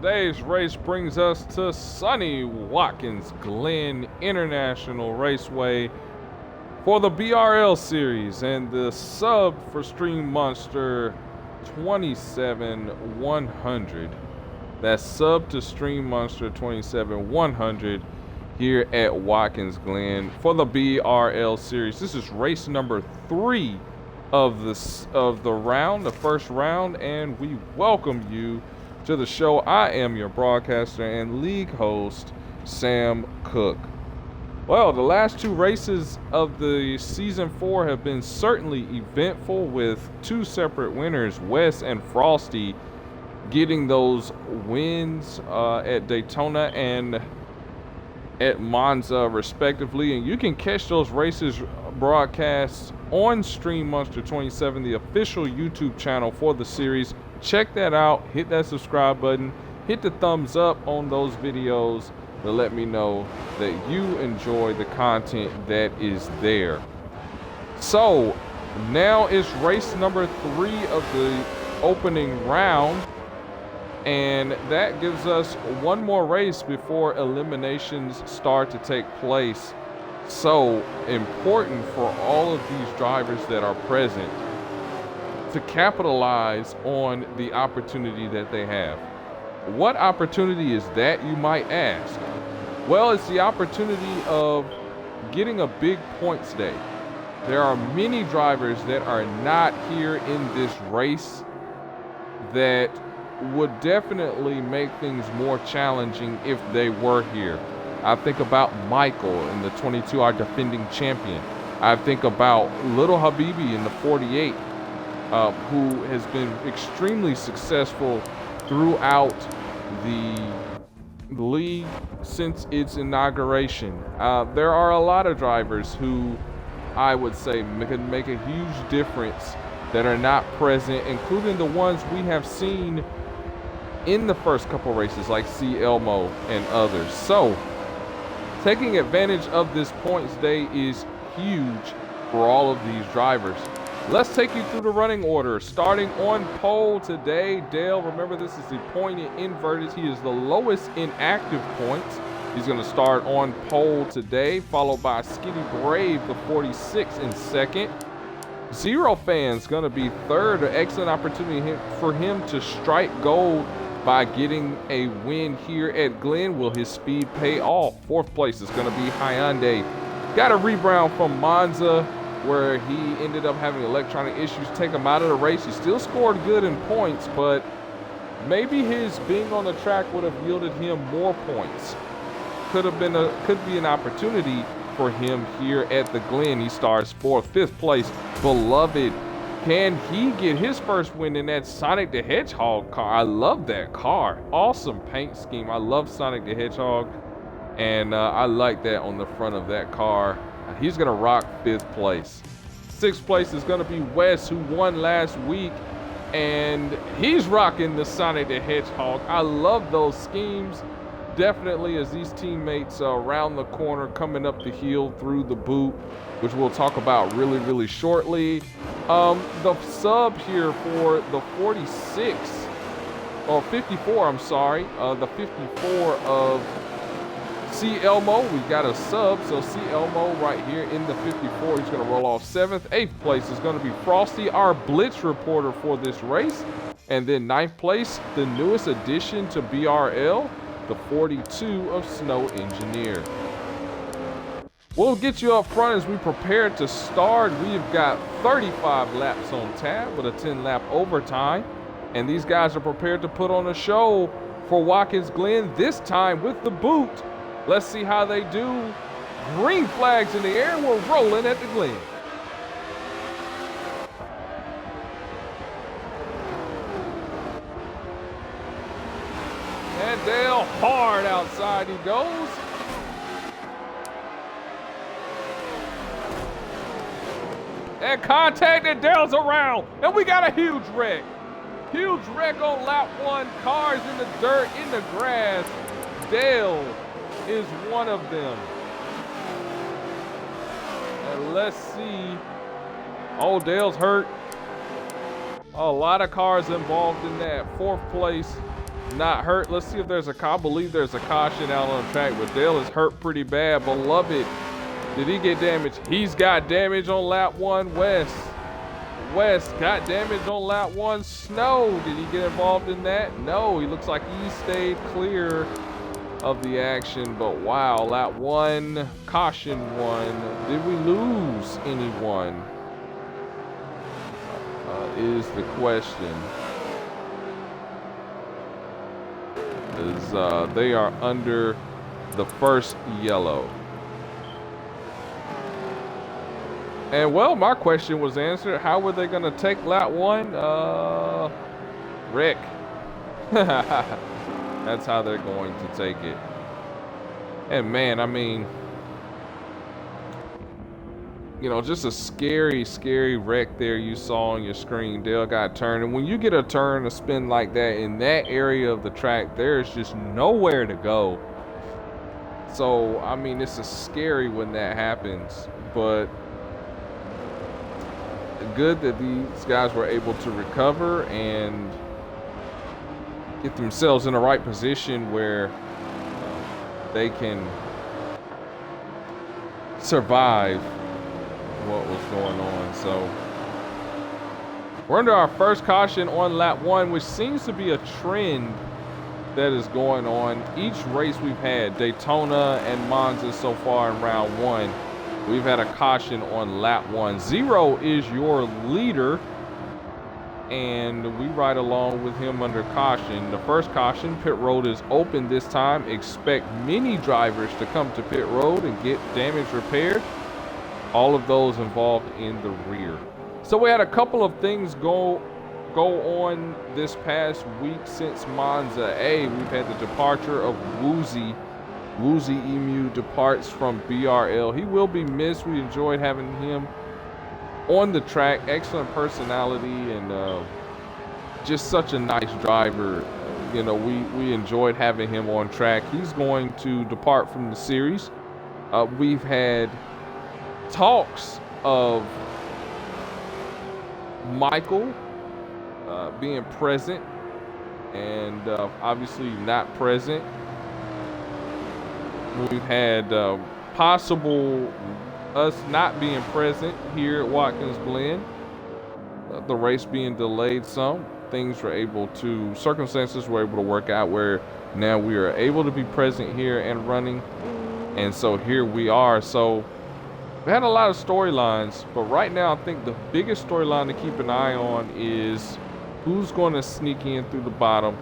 Today's race brings us to sunny Watkins Glenn International Raceway for the BRL series, and the sub for Stream Monster 27 100. That's sub to Stream Monster 27 100 here at Watkins Glen for the BRL series. This is race number 3 of the round, the first round, and we welcome you to the show. I am your broadcaster and league host, Sam Cook. Well, the last 2 races of the season 4 have been certainly eventful, with 2 separate winners, Wes and Frosty, getting those wins at Daytona and at Monza respectively. And you can catch those races broadcasts on Stream Monster 27, the official YouTube channel for the series. Check that out, hit that subscribe button, hit the thumbs up on those videos to let me know that you enjoy the content that is there. So now it's race number 3 of the opening round, and that gives us one more race before eliminations start to take place. So important for all of these drivers that are present to capitalize on the opportunity that they have. What opportunity is that, you might ask? Well, it's the opportunity of getting a big points day. There are many drivers that are not here in this race that would definitely make things more challenging if they were here. I think about Michael in the 22, our defending champion. I think about Little Habibi in the 48, who has been extremely successful throughout the league since its inauguration. There are a lot of drivers who I would say can make a huge difference that are not present, including the ones we have seen in the first couple races like C. Elmo and others. So taking advantage of this points day is huge for all of these drivers. Let's take you through the running order. Starting on pole today, Dale. Remember, this is the pointed inverted. He is the lowest in active points. He's going to start on pole today, followed by Skinny Brave, the 46, in second. Zero Fan's going to be third. An excellent opportunity for him to strike gold by getting a win here at Glen. Will his speed pay off? Fourth place is going to be Hyundai. Got a rebound from Monza, where he ended up having electronic issues take him out of the race. He still scored good in points, but maybe his being on the track would have yielded him more points. Could be an opportunity for him here at the Glen. He starts 4th. 5th place, Beloved. Can he get his first win in that Sonic the Hedgehog car? I love that car. Awesome paint scheme. I love Sonic the Hedgehog, and I like that on the front of that car. He's going to rock 5th place. 6th place is going to be Wes, who won last week, and he's rocking the Sonic the Hedgehog. I love those schemes. Definitely, as these teammates around the corner, coming up the hill through the boot, which we'll talk about really, really shortly. The sub here for the 46, or 54, I'm sorry, the 54 of C. Elmo. We got a sub, so C. Elmo right here in the 54. He's going to roll off 7th. 8th place is going to be Frosty, our blitz reporter for this race. And then 9th place, the newest addition to BRL, the 42 of Snow Engineer. We'll get you up front as we prepare to start. We've got 35 laps on tap with a 10-lap overtime. And these guys are prepared to put on a show for Watkins Glen, this time with the boot. Let's see how they do. Green flags in the air. We're rolling at the Glen. And Dale, hard outside he goes. And contact, and Dale's around. And we got a huge wreck. Huge wreck on lap 1. Cars in the dirt, in the grass. Dale is one of them. And let's see. Oh, Dale's hurt. A lot of cars involved in that. 4th place not hurt. Let's see if there's I believe there's a caution out on the track, but Dale is hurt pretty bad. Beloved, did he get damaged? He's got damage on lap 1. West got damage on lap 1. Snow, did he get involved in that? No, he looks like he stayed clear of the action, but wow, lap 1, caution 1. Did we lose anyone? Is the question. They are under the first yellow. And well, my question was answered. How were they going to take lap 1? Rick. That's how they're going to take it. And man, I mean, you know, just a scary, scary wreck there you saw on your screen. Dale got turned. And when you get a turn, a spin like that in that area of the track, there's just nowhere to go. So, I mean, it's scary when that happens. But good that these guys were able to recover and get themselves in the right position where they can survive what was going on. So we're under our first caution on lap 1, which seems to be a trend that is going on each race we've had. Daytona and Monza so far in round 1, we've had a caution on lap 1. Zero is your leader, and we ride along with him under caution. The first caution, pit road is open this time. Expect many drivers to come to pit road and get damage repaired. All of those involved in the rear. So we had a couple of things go on this past week since Monza A. We've had the departure of Woozy. Woozy Emu departs from BRL. He will be missed. We enjoyed having him on the track. Excellent personality and just such a nice driver. You know, we enjoyed having him on track. He's going to depart from the series. We've had talks of Michael being present and obviously not present. We've had possible us not being present here at Watkins Glenn, the race being delayed some. Circumstances were able to work out where now we are able to be present here and running. And so here we are. So we had a lot of storylines, but right now I think the biggest storyline to keep an eye on is who's going to sneak in through the bottom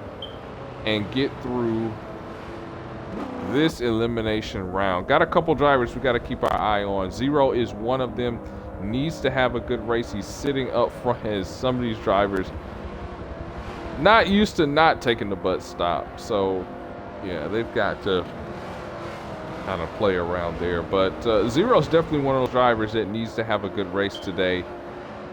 and get through this elimination round. Got a couple drivers we got to keep our eye on. Zero is one of them. Needs to have a good race. He's sitting up front as some of these drivers not used to not taking the butt stop. So yeah, they've got to kind of play around there. But Zero's definitely one of those drivers that needs to have a good race today.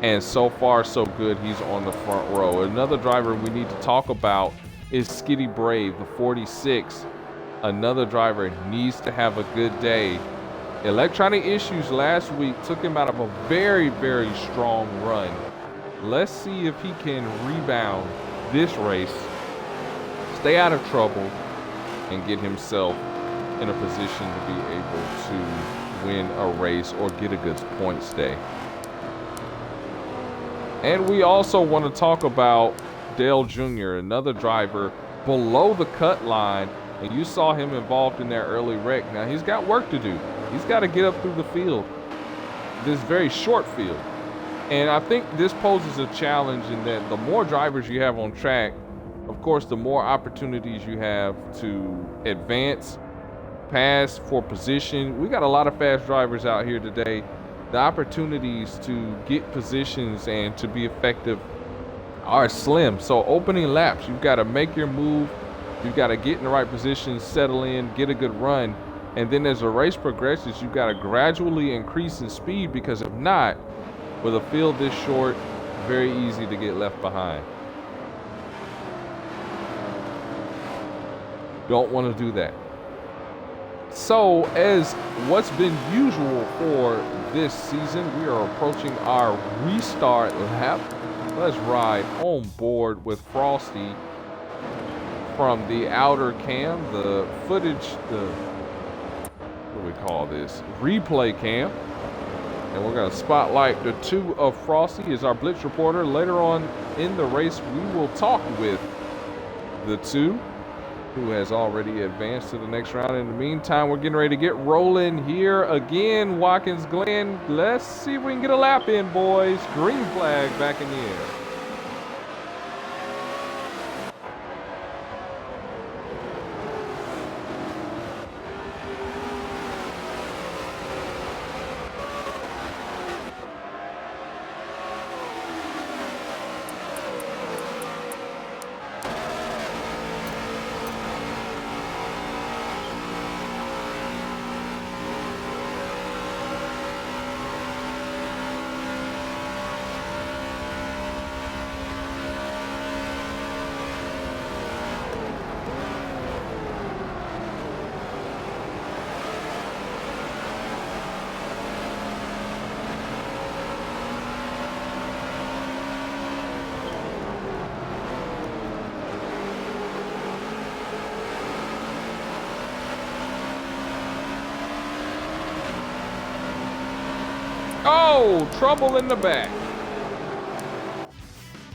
And so far, so good. He's on the front row. Another driver we need to talk about is Skitty Brave, the 46. Another driver needs to have a good day. Electronic issues last week took him out of a very, very strong run. Let's see if he can rebound this race, stay out of trouble, and get himself in a position to be able to win a race or get a good points day. And we also want to talk about Dale Jr., another driver below the cut line. And you saw him involved in that early wreck. Now he's got work to do. He's got to get up through the field, this very short field. And I think this poses a challenge in that the more drivers you have on track, of course, the more opportunities you have to advance, pass for position. We got a lot of fast drivers out here today. The opportunities to get positions and to be effective are slim. So opening laps, you've got to make your move. You've got to get in the right position, settle in, get a good run. And then as the race progresses, you've got to gradually increase in speed, because if not, with a field this short, very easy to get left behind. Don't want to do that. So as what's been usual for this season, we are approaching our restart lap. Let's ride on board with Frosty from the outer cam, the footage, what do we call this? Replay cam. And we're going to spotlight the 2 of Frosty as our Blitz reporter. Later on in the race, we will talk with the 2 who has already advanced to the next round. In the meantime, we're getting ready to get rolling here again. Watkins Glenn, let's see if we can get a lap in, boys. Green flag back in the air. Oh, trouble in the back.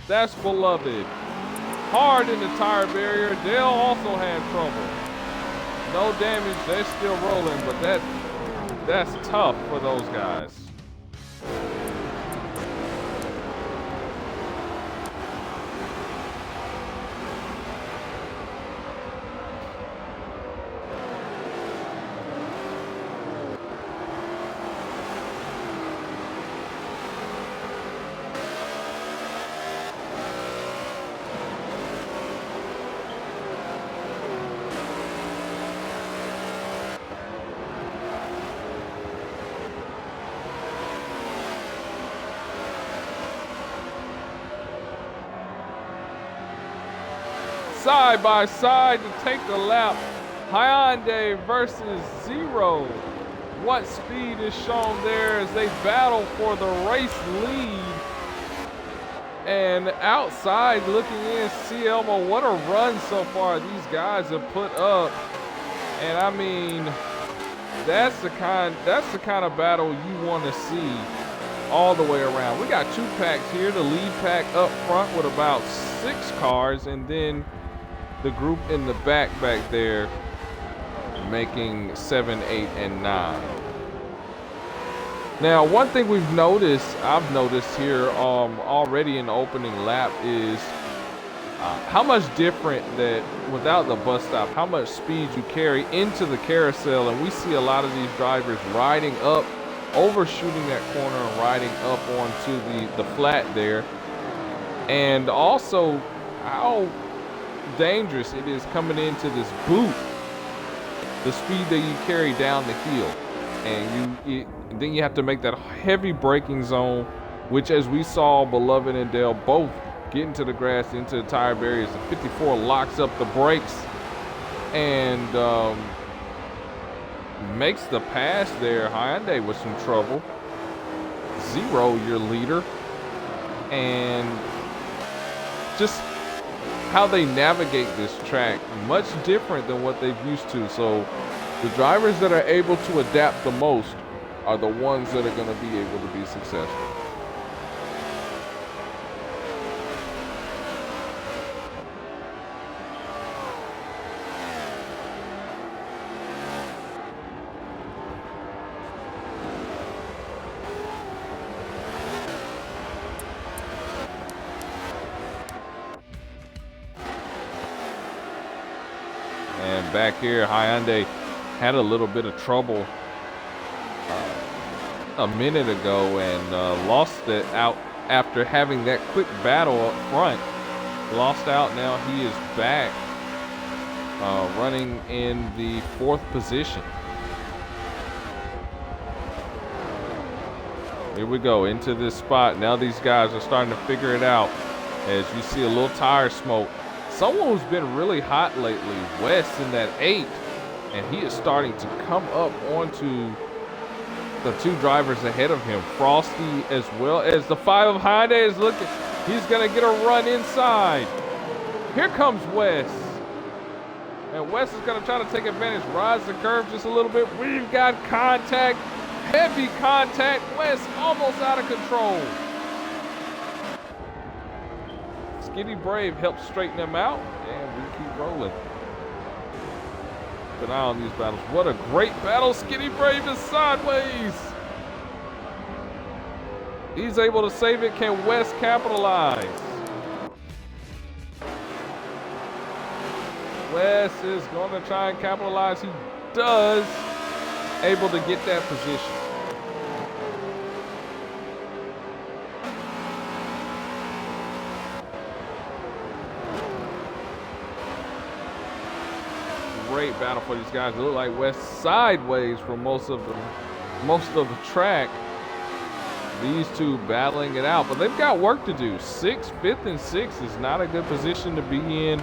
That's beloved. Hard in the tire barrier. Dale also had trouble. No damage. They're still rolling, but that's tough for those guys. Side by side to take the lap. Hyundai versus Zero. What speed is shown there as they battle for the race lead. And outside looking in, see Elmo, what a run so far these guys have put up. And I mean, that's the kind of battle you want to see all the way around. We got 2 packs here, the lead pack up front with about 6 cars, and then the group in the back there making 7, 8, and 9. Now, one thing I've noticed here already in the opening lap is how much different that without the bus stop, how much speed you carry into the carousel. And we see a lot of these drivers riding up, overshooting that corner and riding up onto the flat there. And also how dangerous it is coming into this boot, the speed that you carry down the hill, and then you have to make that heavy braking zone, which, as we saw Beloved and Dale both get into the grass, into the tire barriers. The 54 locks up the brakes and makes the pass there. Hyundai with some trouble. Zero, your leader, and just how they navigate this track, much different than what they've used to. So the drivers that are able to adapt the most are the ones that are going to be able to be successful. And back here, Hyundai had a little bit of trouble a minute ago and lost it out after having that quick battle up front. Lost out. Now he is back running in the 4th position. Here we go into this spot. Now these guys are starting to figure it out as you see a little tire smoke. Someone who's been really hot lately, West in that 8, and he is starting to come up onto the 2 drivers ahead of him. Frosty as well as the 5 of Hyundai is looking. He's going to get a run inside. Here comes West. And Wes is going to try to take advantage, rise the curve just a little bit. We've got contact, heavy contact. Wes almost out of control. Skinny Brave helps straighten them out, and we keep rolling. Keep an eye on these battles. What a great battle. Skinny Brave is sideways. He's able to save it. Can Wes capitalize? Wes is going to try and capitalize. He does. Able to get that position. Great battle for these guys. It looked like Wes sideways for most of the track. These two battling it out, but they've got work to do. 5th and 6th is not a good position to be in.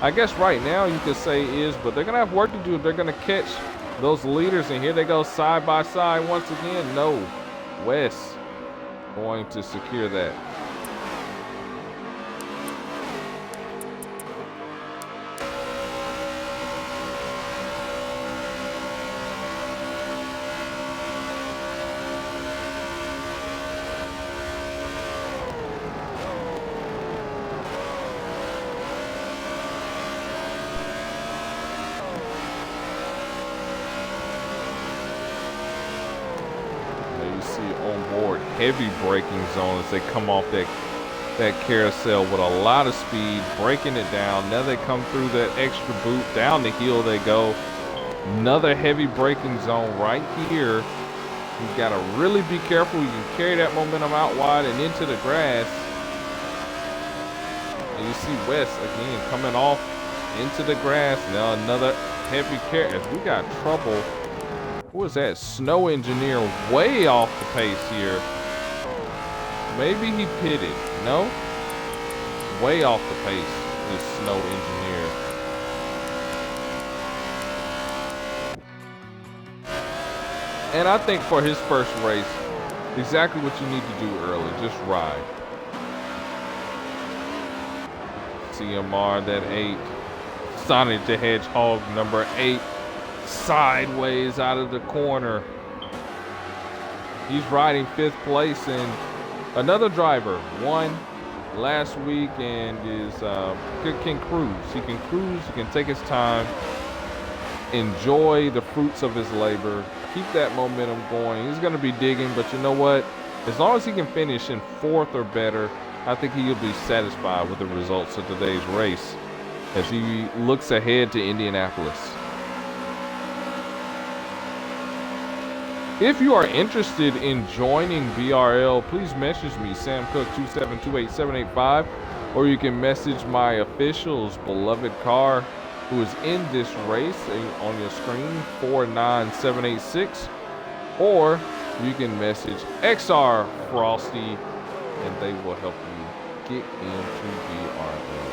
I guess right now you could say is, but they're going to have work to do if they're going to catch those leaders. And here they go side by side once again. No, Wes going to secure that. Heavy braking zone as they come off that carousel with a lot of speed, breaking it down. Now they come through that extra boot, down the hill they go. Another heavy braking zone right here. You've got to really be careful. You can carry that momentum out wide and into the grass. And you see Wes again coming off into the grass. Now another heavy carry. As we got trouble. What was that? Snow Engineer way off the pace here. Maybe he pitted. No? Way off the pace, this Snow Engineer. And I think for his first race, exactly what you need to do early. Just ride. CMR, that 8. Sonic the Hedgehog, number 8. Sideways out of the corner. He's riding 5th place, and another driver won last week and is can cruise. He can cruise. He can take his time, enjoy the fruits of his labor, keep that momentum going. He's going to be digging, but you know what? As long as he can finish in 4th or better, I think he'll be satisfied with the results of today's race as he looks ahead to Indianapolis. If you are interested in joining BRL, please message me, SamCook2728785, or you can message my officials, beloved car, who is in this race on your screen, 49786, or you can message XR Frosty, and they will help you get into BRL.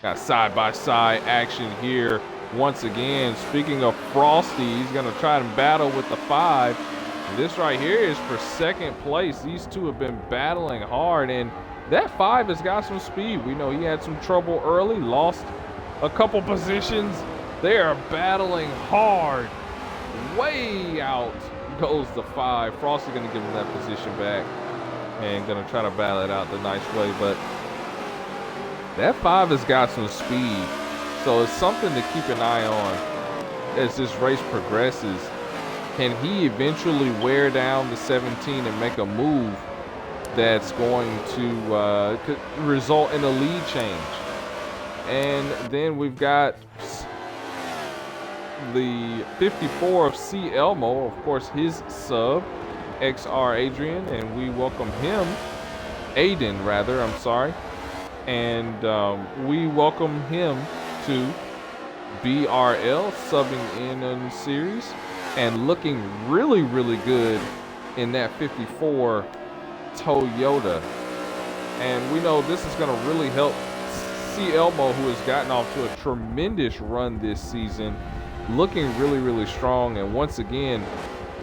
Got side-by-side action here. Once again, speaking of Frosty, he's going to try and battle with the 5. This right here is for 2nd place. These two have been battling hard, and that 5 has got some speed. We know he had some trouble early, lost a couple positions. They are battling hard. Way out goes the 5. Frosty going to give him that position back and going to try to battle it out the nice way, but that 5 has got some speed, so it's something to keep an eye on as this race progresses. Can he eventually wear down the 17 and make a move that's going to result in a lead change? And then we've got the 54 of C. Elmo, of course, his sub, XR Adrian, and we welcome him, Aiden rather, I'm sorry. And we welcome him to BRL, subbing in the series and looking really, really good in that 54 Toyota. And we know this is going to really help C. Elmo, who has gotten off to a tremendous run this season, looking really, really strong. And once again,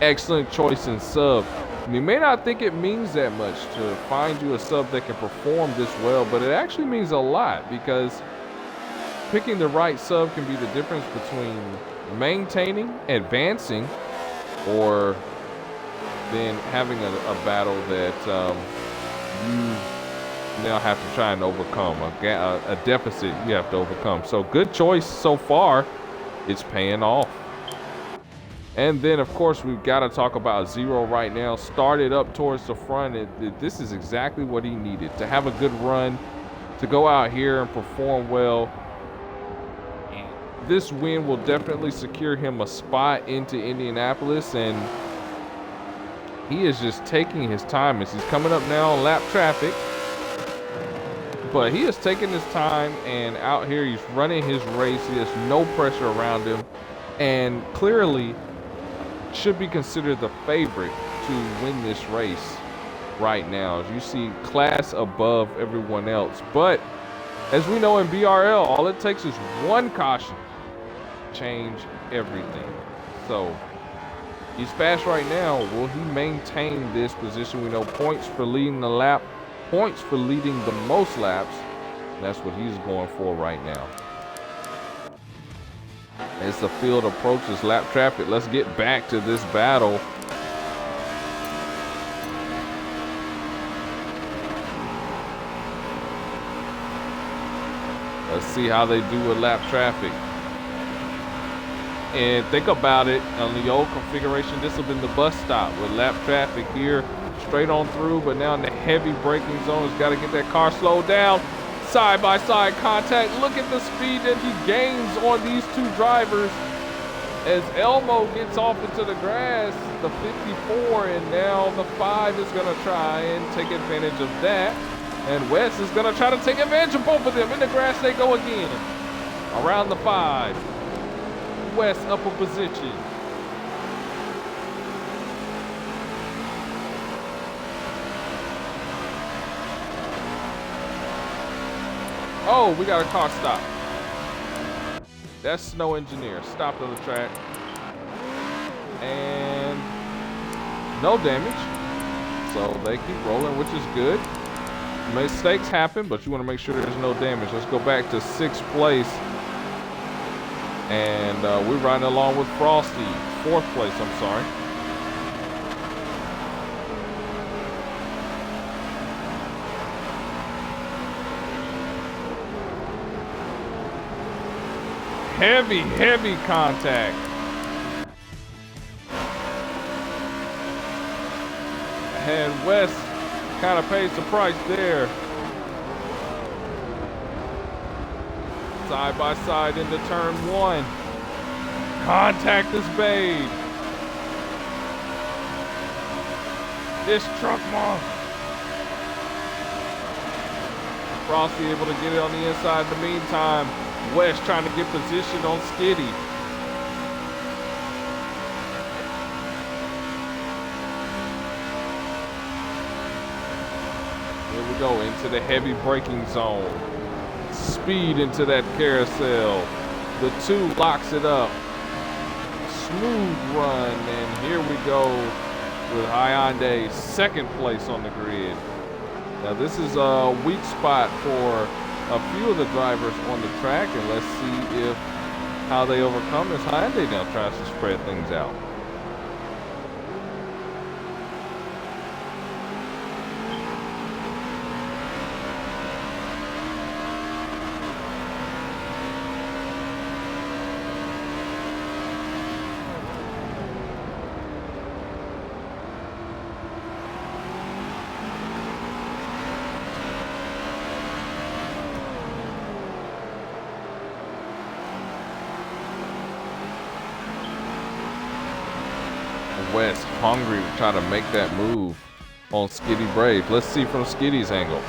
excellent choice in sub. And you may not think it means that much to find you a sub that can perform this well, but it actually means a lot, because picking the right sub can be the difference between maintaining, advancing, or then having a battle that you now have to try and overcome, a deficit you have to overcome. So good choice so far. It's paying off. And then, of course, we've got to talk about Zero right now. Started up towards the front. This is exactly what he needed, to have a good run, to go out here and perform well. This win will definitely secure him a spot into Indianapolis, and he is just taking his time as he's coming up now on lap traffic. But he is taking his time, and out here he's running his race. He has no pressure around him, and clearly should be considered the favorite to win this race right now. As you see, class above everyone else. But as we know in BRL, all it takes is one caution to change everything. So he's fast right now. Will he maintain this position? We know points for leading the lap, points for leading the most laps. That's what he's going for right now. As the field approaches lap traffic, let's get back to this battle. Let's see how they do with lap traffic. And think about it, on the old configuration, this would have been the bus stop with lap traffic here, straight on through, but now in the heavy braking zone, has got to get that car slowed down. Side-by-side contact. Look at the speed that he gains on these two drivers as Elmo gets off into the grass, the 54, and now the 5 is going to try and take advantage of that. And Wes is going to try to take advantage of both of them. In the grass they go again. Around the 5. Wes upper position. Oh, we got a car stop. That's Snow Engineer. Stopped on the track. And no damage. So they keep rolling, which is good. Mistakes happen, but you want to make sure there's no damage. Let's go back to 6th place. And we're riding along with Frosty. 4th place, I'm sorry. Heavy contact. And Wes kind of pays the price there. Side by side into turn 1. Contact is made. This truck monster. Frosty able to get it on the inside in the meantime. West trying to get position on Skitty. Here we go into the heavy braking zone. Speed into that carousel. The 2 locks it up. Smooth run, and here we go with Hyundai 2nd place on the grid. Now this is a weak spot for a few of the drivers on the track, and let's see if how they overcome this. Hyundai now tries to spread things out. West hungry to try to make that move on Skitty Brave. Let's see from Skitty's angle.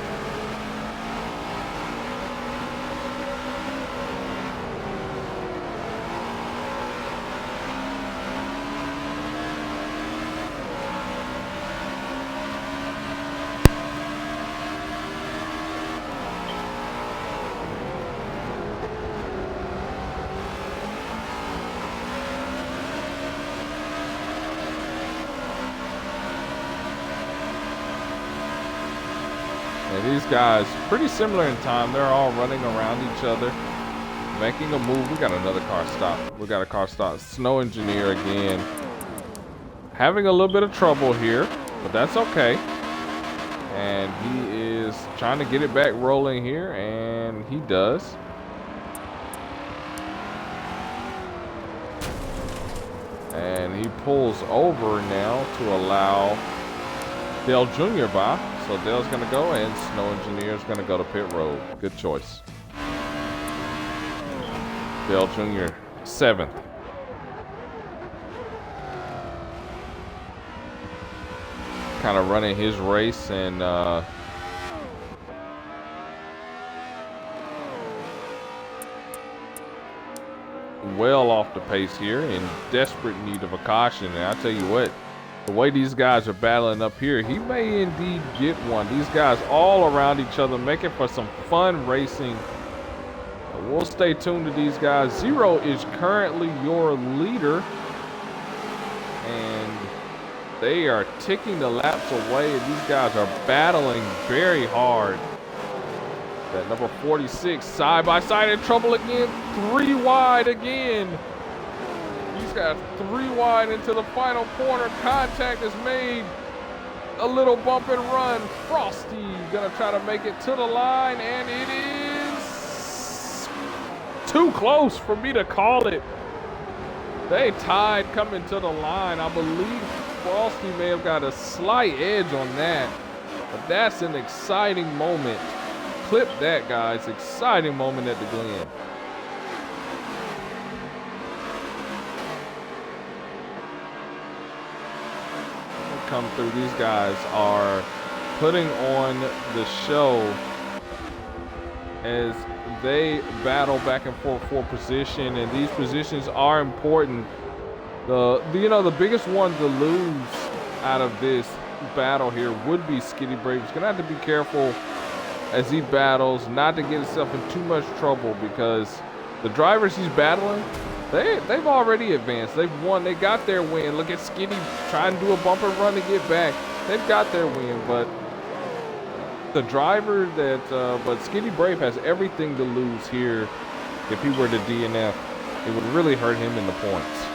And these guys, pretty similar in time. They're all running around each other, making a move. We got another car stop. We got a car stop. Snow Engineer again. Having a little bit of trouble here, but that's okay. And he is trying to get it back rolling here, and he does. And he pulls over now to allow Dale Jr. by. So Dale's going to go, and Snow Engineer is going to go to pit road. Good choice. Dale Jr. 7th. Kind of running his race, and well off the pace here, in desperate need of a caution. And I tell you what, the way these guys are battling up here, he may indeed get one. These guys all around each other, making for some fun racing. We'll stay tuned to these guys. Zero is currently your leader, and they are ticking the laps away, and these guys are battling very hard. That number 46 side by side in trouble again. 3 wide again. These guys 3 wide into the final corner. Contact is made. A little bump and run. Frosty gonna try to make it to the line, and it is too close for me to call it. They tied coming to the line. I believe Frosty may have got a slight edge on that, but that's an exciting moment. Clip that, guys. Exciting moment at the Glen. Come through. These guys are putting on the show as they battle back and forth for position, and these positions are important. The biggest one to lose out of this battle here would be Skitty Brave. He's gonna have to be careful as he battles not to get himself in too much trouble, because the drivers he's battling, they've already advanced. They've won. They got their win. Look at Skitty trying to do a bumper run to get back. They've got their win, but the driver but Skitty Brave has everything to lose here. If he were to DNF, it would really hurt him in the points.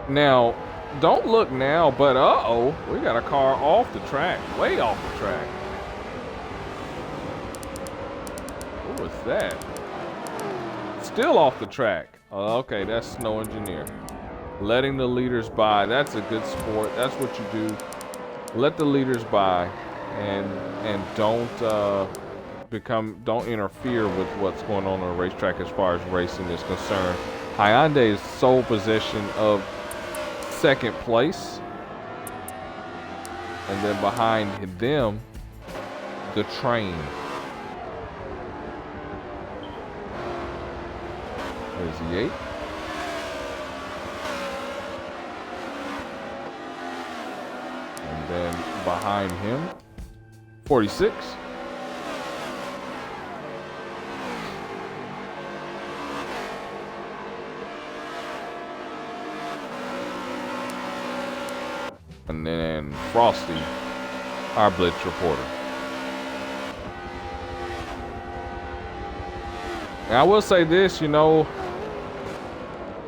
Now, don't look now, but uh-oh, we got a car off the track, way off the track. What was that? Still off the track. Okay, that's Snow Engineer. Letting the leaders by. That's a good sport. That's what you do. Let the leaders by, and don't interfere with what's going on the racetrack as far as racing is concerned. Hyundai's sole possession of second place, and then behind them, the train. There's the 8. And then behind him, 46. And then Frosty, our Blitz reporter. And I will say this,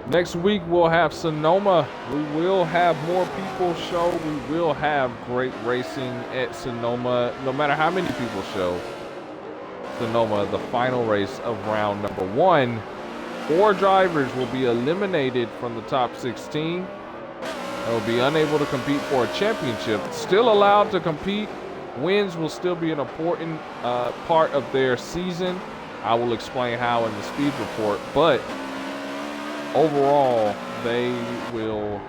next week we'll have Sonoma. We will have more people show. We will have great racing at Sonoma. No matter how many people show, Sonoma, the final race of round number 1. 4 drivers will be eliminated from the top 16. They will be unable to compete for a championship. Still allowed to compete. Wins will still be an important part of their season. I will explain how in the speed report, but overall, they will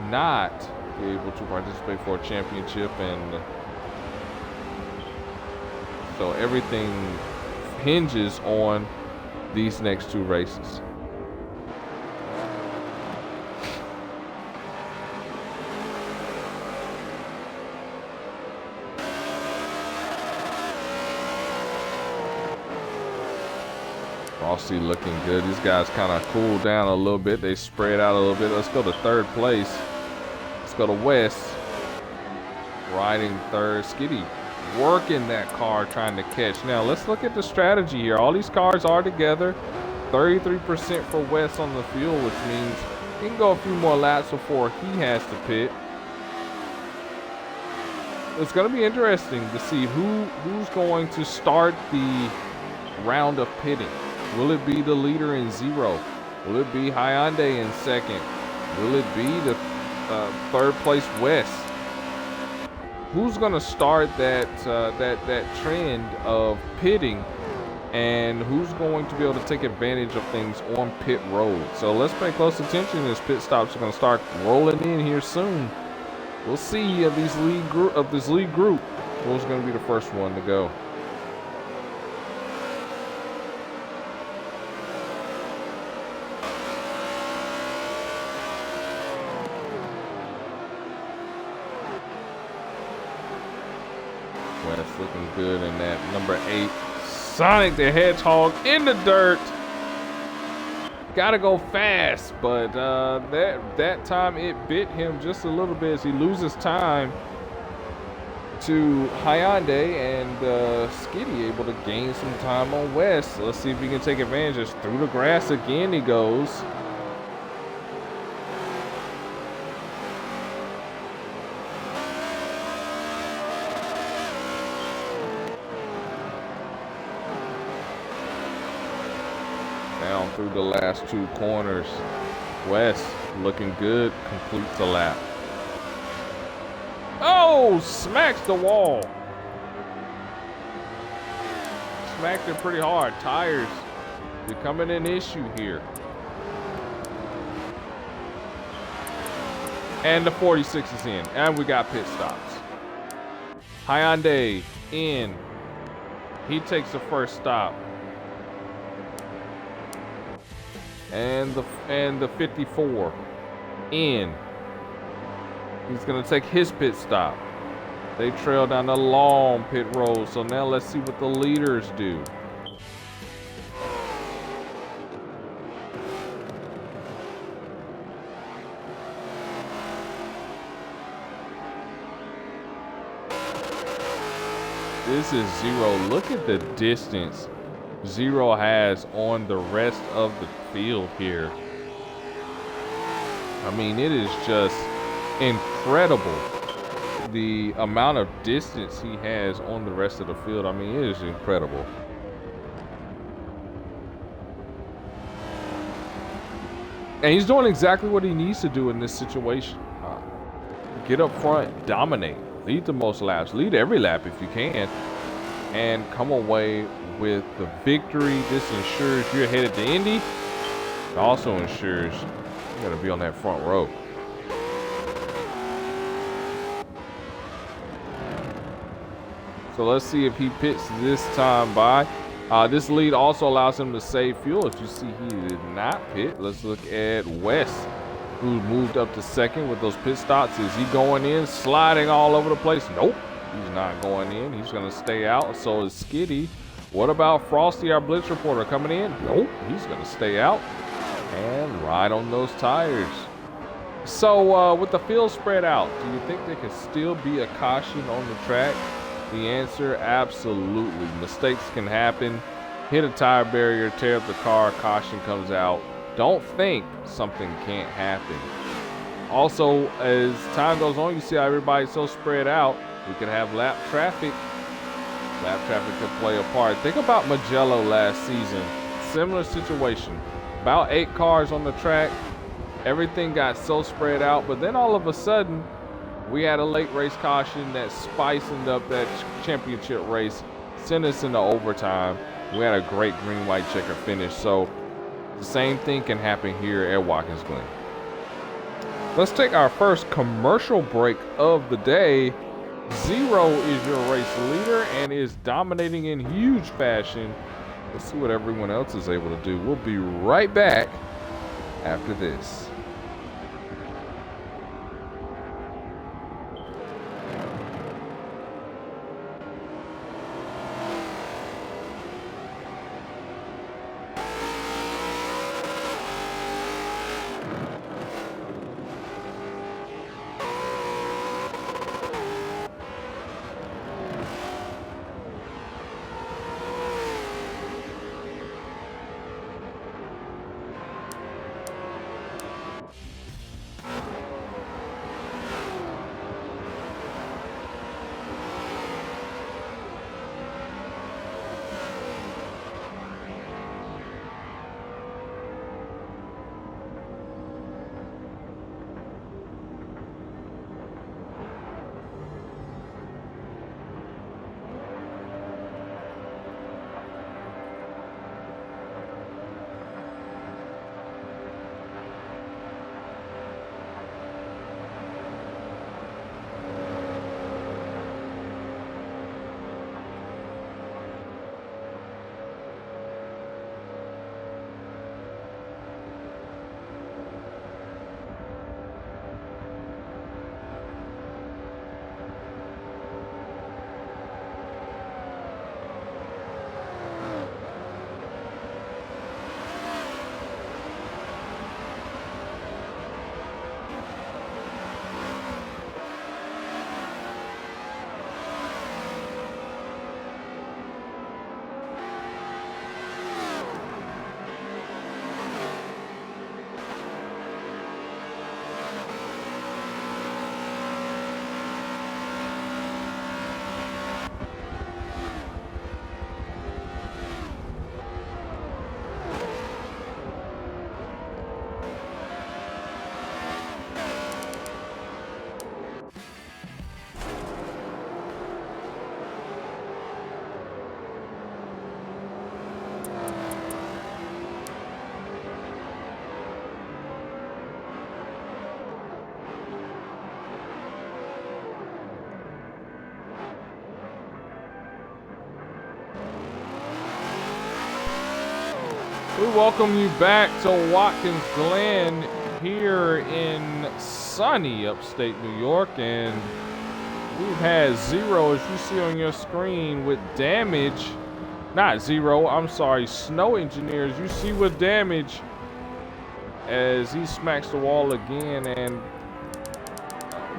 not be able to participate for a championship, and so everything hinges on these next 2 races. Frosty looking good. These guys kind of cooled down a little bit. They spread out a little bit. Let's go to 3rd place. It's go to West. Riding third. Skitty working that car trying to catch. Now let's look at the strategy here. All these cars are together. 33% for West on the fuel, which means he can go a few more laps before he has to pit. It's going to be interesting to see who's going to start the round of pitting. Will it be the leader in 0? Will it be Hyundai in 2nd? Will it be the third place West? Who's going to start that trend of pitting, and who's going to be able to take advantage of things on pit road? So let's pay close attention. As pit stops are going to start rolling in here soon. We'll see of this lead group who's going to be the first one to go. West looking good in that number 8. Sonic the Hedgehog in the dirt. Gotta go fast, but that time it bit him just a little bit as he loses time to Hyundai, and Skitty able to gain some time on West. Let's see if he can take advantage. Just through the grass again he goes. Down through the last 2 corners. West looking good, completes the lap. Oh, smacks the wall. Smacked it pretty hard. Tires becoming an issue here. And the 46 is in, and we got pit stops. Hyundai in. He takes the first stop. And the 54 in. He's gonna take his pit stop. They trail down the long pit road. So now let's see what the leaders do. This is 0. Look at the distance 0 has on the rest of the field here. I mean, it is just incredible the amount of distance he has on the rest of the field. I mean, it is incredible. And he's doing exactly what he needs to do in this situation. Get up front, dominate, lead the most laps, lead every lap if you can, and come away with the victory. This ensures you're headed to Indy. It also ensures you're going to be on that front row. So let's see if he pits this time by. This lead also allows him to save fuel. If you see, he did not pit. Let's look at West, who moved up to 2nd with those pit stops. Is he going in, sliding all over the place? Nope, he's not going in. He's going to stay out. So is Skitty. What about Frosty, our blitz reporter, coming in? Nope, he's going to stay out and ride on those tires. So with the field spread out, do you think there can still be a caution on the track? The answer, absolutely. Mistakes can happen. Hit a tire barrier, tear up the car, caution comes out. Don't think something can't happen. Also, as time goes on, you see how everybody's so spread out. We could have lap traffic. Lap traffic could play a part. Think about Mugello last season. Similar situation. About 8 cars on the track. Everything got so spread out, but then all of a sudden, we had a late race caution that spiced up that championship race, sent us into overtime. We had a great green-white checker finish. So the same thing can happen here at Watkins Glen. Let's take our first commercial break of the day. 0 is your race leader and is dominating in huge fashion. Let's see what everyone else is able to do. We'll be right back after this. We welcome you back to Watkins Glenn here in sunny upstate New York, and we've had Zero, as you see on your screen, with damage. Not Zero, I'm sorry, Snow Engineers. You see with damage as he smacks the wall again, and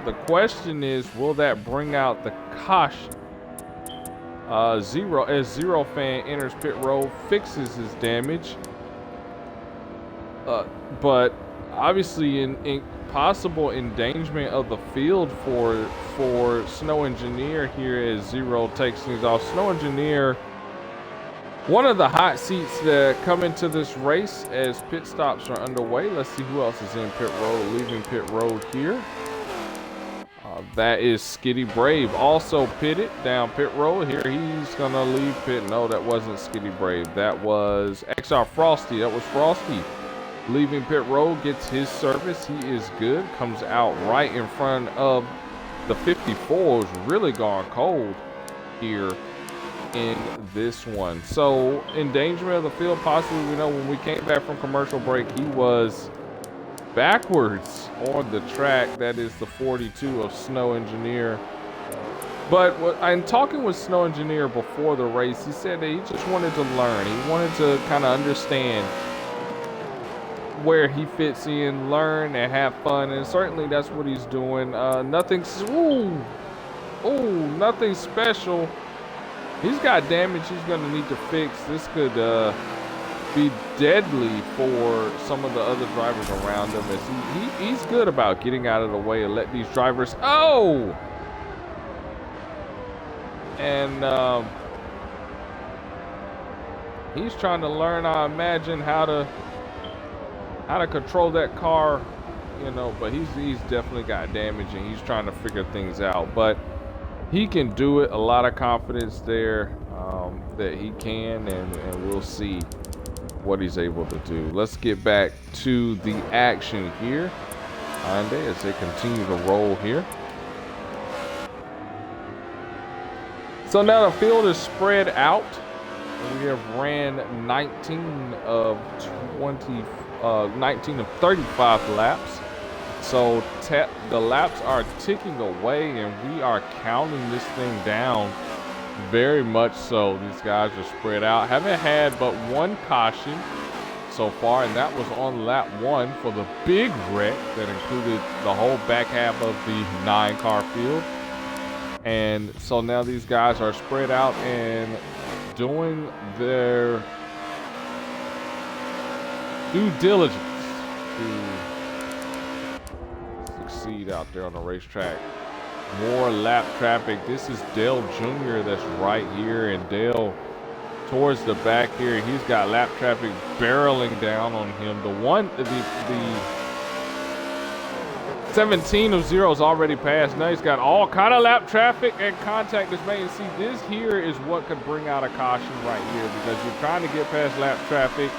the question is, will that bring out the caution? Zero fan enters pit road, fixes his damage, but obviously in possible endangerment of the field for Snow Engineer here as Zero takes things off. Snow Engineer, one of the hot seats that come into this race as pit stops are underway. Let's see who else is in pit road, leaving pit road here. That is Skitty Brave, also pitted down pit road here. He's gonna leave pit. No, that wasn't Skitty Brave. That was XR Frosty. That was Frosty leaving pit road, gets his service. He is good. Comes out right in front of the 54. Is really gone cold here in this one. So endangerment of the field, possibly. We know when we came back from commercial break, he was backwards on the track. That is the 42 of Snow Engineer. But I'm talking with Snow Engineer before the race. He said that he just wanted to learn. He wanted to kind of understand where he fits in, learn and have fun, and certainly that's what he's doing. Nothing special. He's got damage he's gonna need to fix. This could be deadly for some of the other drivers around him, as he's good about getting out of the way and let these drivers. And he's trying to learn, I imagine, how to control that car, you know. But he's definitely got damage and he's trying to figure things out, but he can do it. A lot of confidence there that he can, and we'll see what he's able to do. Let's get back to the action here, Hyundai, as they continue to roll here. So now the field is spread out. We have ran 19 of 35 laps. So the laps are ticking away, and we are counting this thing down very much so. These guys are spread out. Haven't had but one caution so far, and that was on lap 1 for the big wreck that included the whole back half of the 9-car field. And so now these guys are spread out and doing their due diligence to succeed out there on the racetrack. More lap traffic. This is Dale Jr. that's right here, and Dale towards the back here. He's got lap traffic barreling down on him. The 17 of Zero is already passed. Now he's got all kind of lap traffic, and contact is made. And see, this here is what could bring out a caution right here, because you're trying to get past lap traffic,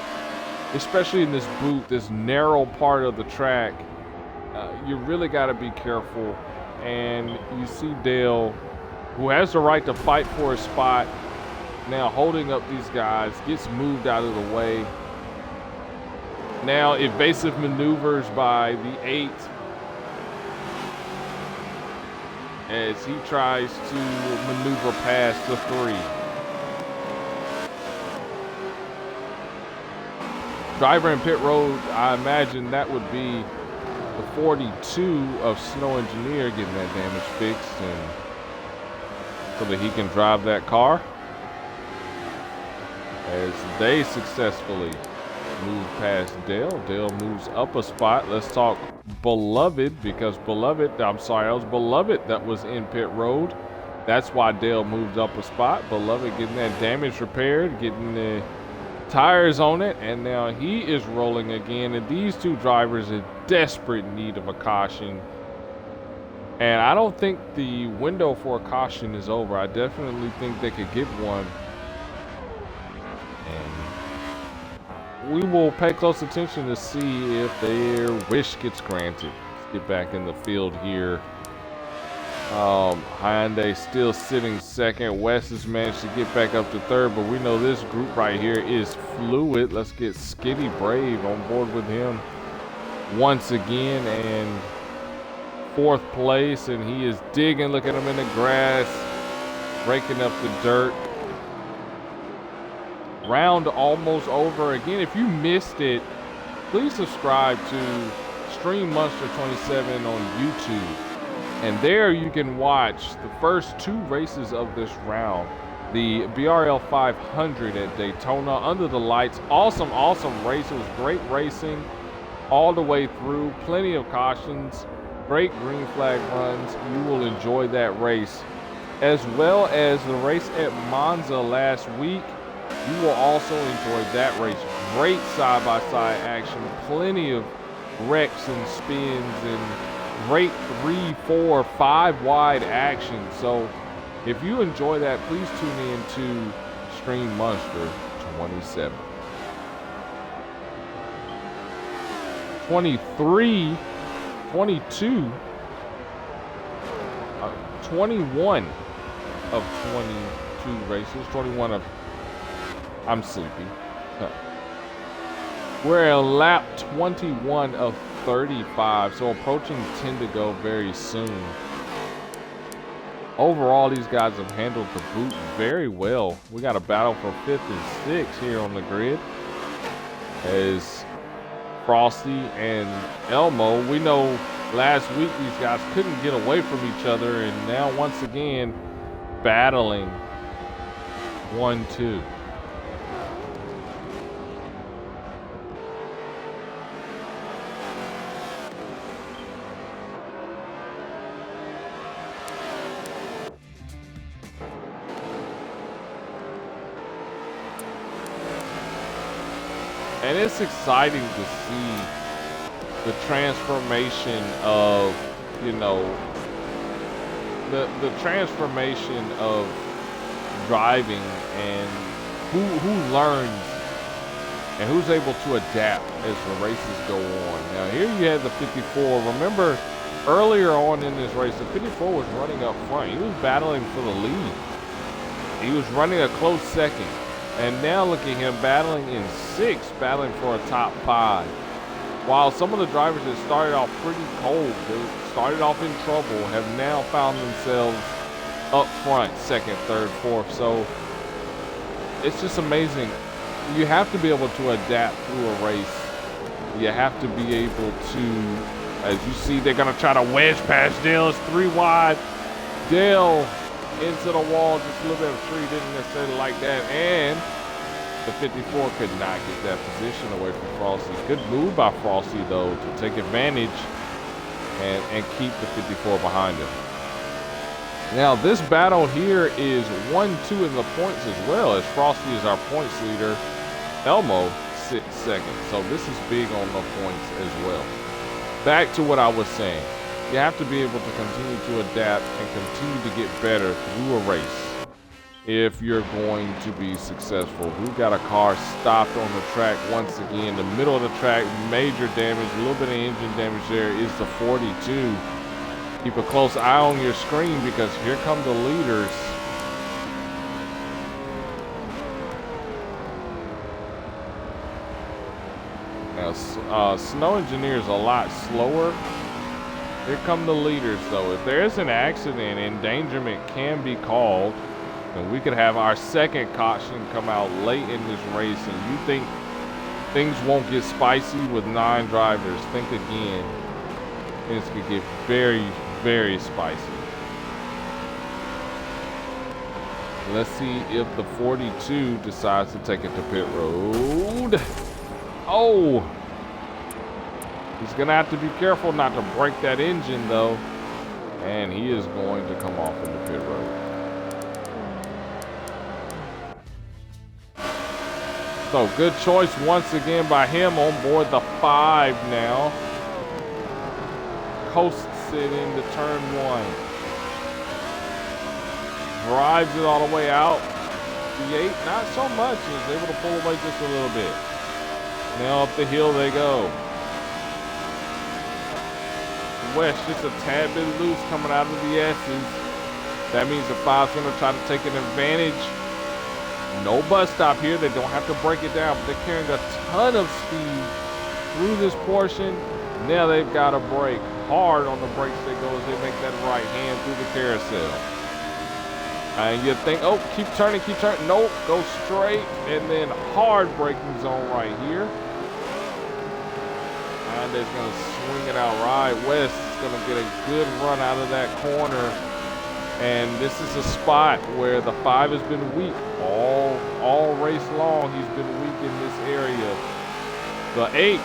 especially in this boot, this narrow part of the track. You really got to be careful. And you see Dale, who has the right to fight for a spot, now holding up these guys, gets moved out of the way. Now evasive maneuvers by the 8 as he tries to maneuver past the 3. Driver in pit road, I imagine that would be the 42 of Snow Engineer, getting that damage fixed, and so that he can drive that car as they successfully move past Dale. Dale moves up a spot. Let's talk Beloved, because Beloved that was in pit road. That's why Dale moved up a spot. Beloved getting that damage repaired, getting the tires on it, and now he is rolling again. And these two drivers in desperate need of a caution, and I don't think the window for a caution is over. I definitely think they could get one, and we will pay close attention to see if their wish gets granted. Let's get back in the field here Hyundai still sitting second. West has managed to get back up to third, but we know this group right here is fluid. Let's get Skitty Brave on board with him once again, and fourth place, and he is digging. Look at him in the grass, raking up the dirt. Round almost over. Again, if you missed it, please subscribe to Stream Monster27 on YouTube. And there you can watch the first two races of this round. The BRL 500 at Daytona under the lights. Awesome, awesome race. It was great racing all the way through. Plenty of cautions. Great green flag runs. You will enjoy that race. As well as the race at Monza last week. You will also enjoy that race. Great side-by-side action. Plenty of wrecks and spins and great 3, 4, 5 wide action. So if you enjoy that, please tune in to Stream Monster 27. 23, 22, 21 of 22 races. 21 of, I'm sleepy. We're at lap 21 of 35, so approaching 10 to go very soon. Overall, these guys have handled the boot very well. We got a battle for 5th and 6th here on the grid. As Frosty and Elmo, we know last week these guys couldn't get away from each other, and now once again battling 1-2. And it's exciting to see the transformation of, you know, the transformation of driving, and who learns and who's able to adapt as the races go on. Now here you have the 54. Remember earlier on in this race, the 54 was running up front. He was battling for the lead. He was running a close second. And now look at him battling in 6th, battling for a top 5. While some of the drivers that started off pretty cold, they started off in trouble, have now found themselves up front, 2nd, 3rd, 4th. So it's just amazing. You have to be able to adapt through a race. You have to be able to, as you see, they're going to try to wedge past Dale. It's 3 wide. Dale into the wall, just a little bit of tree, didn't necessarily like that, and the 54 could not get that position away from Frosty. Good move by Frosty though to take advantage and keep the 54 behind him. Now this battle here is 1-2 in the points as well, as Frosty is our points leader. Elmo sits 2nd, so this is big on the points as well. Back to what I was saying. You have to be able to continue to adapt and continue to get better through a race if you're going to be successful. We've got a car stopped on the track once again. The middle of the track, major damage, a little bit of engine damage there is the 42. Keep a close eye on your screen because here come the leaders. Now, Snow Engineer is a lot slower. Here come the leaders, though. If there is an accident, endangerment can be called, and we could have our 2nd caution come out late in this race, and you think things won't get spicy with 9 drivers. Think again. Things could get very, very spicy. Let's see if the 42 decides to take it to pit road. Oh! He's going to have to be careful not to break that engine, though. And he is going to come off into pit road. So, good choice once again by him on board the 5 now. Coasts it into turn 1. Drives it all the way out. The 8, not so much. Is able to pull away just a little bit. Now up the hill they go. West just a tad bit loose coming out of the S's. That means the 5's going to try to take an advantage. No bus stop here. They don't have to break it down, but they're carrying a ton of speed through this portion. Now they've got to brake hard on the brakes they go as they make that right hand through the carousel. And you think, oh, keep turning. Nope, go straight and then hard braking zone right here. And they're going to swing it out right. West is going to get a good run out of that corner. And this is a spot where the 5 has been weak all race long. He's been weak in this area. The 8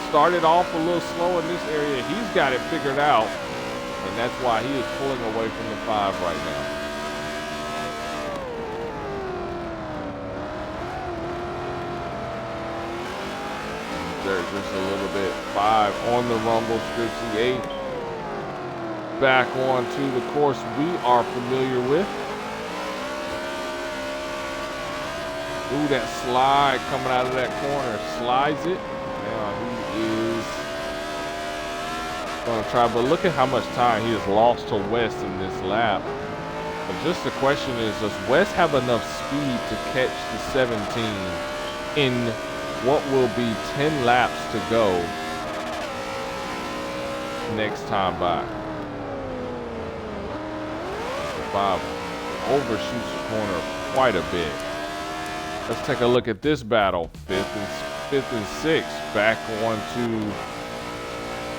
started off a little slow in this area. He's got it figured out, and that's why he is pulling away from the 5 right now. There's just a little bit. 5 on the rumble strips. The 8 back onto the course we are familiar with. Ooh, that slide coming out of that corner. Slides it. Now he is going to try, but look at how much time he has lost to West in this lap. But just the question is, does West have enough speed to catch the 17 in what will be 10 laps to go next time by? The 5 overshoots the corner quite a bit. Let's take a look at this battle. Fifth and 6 back on to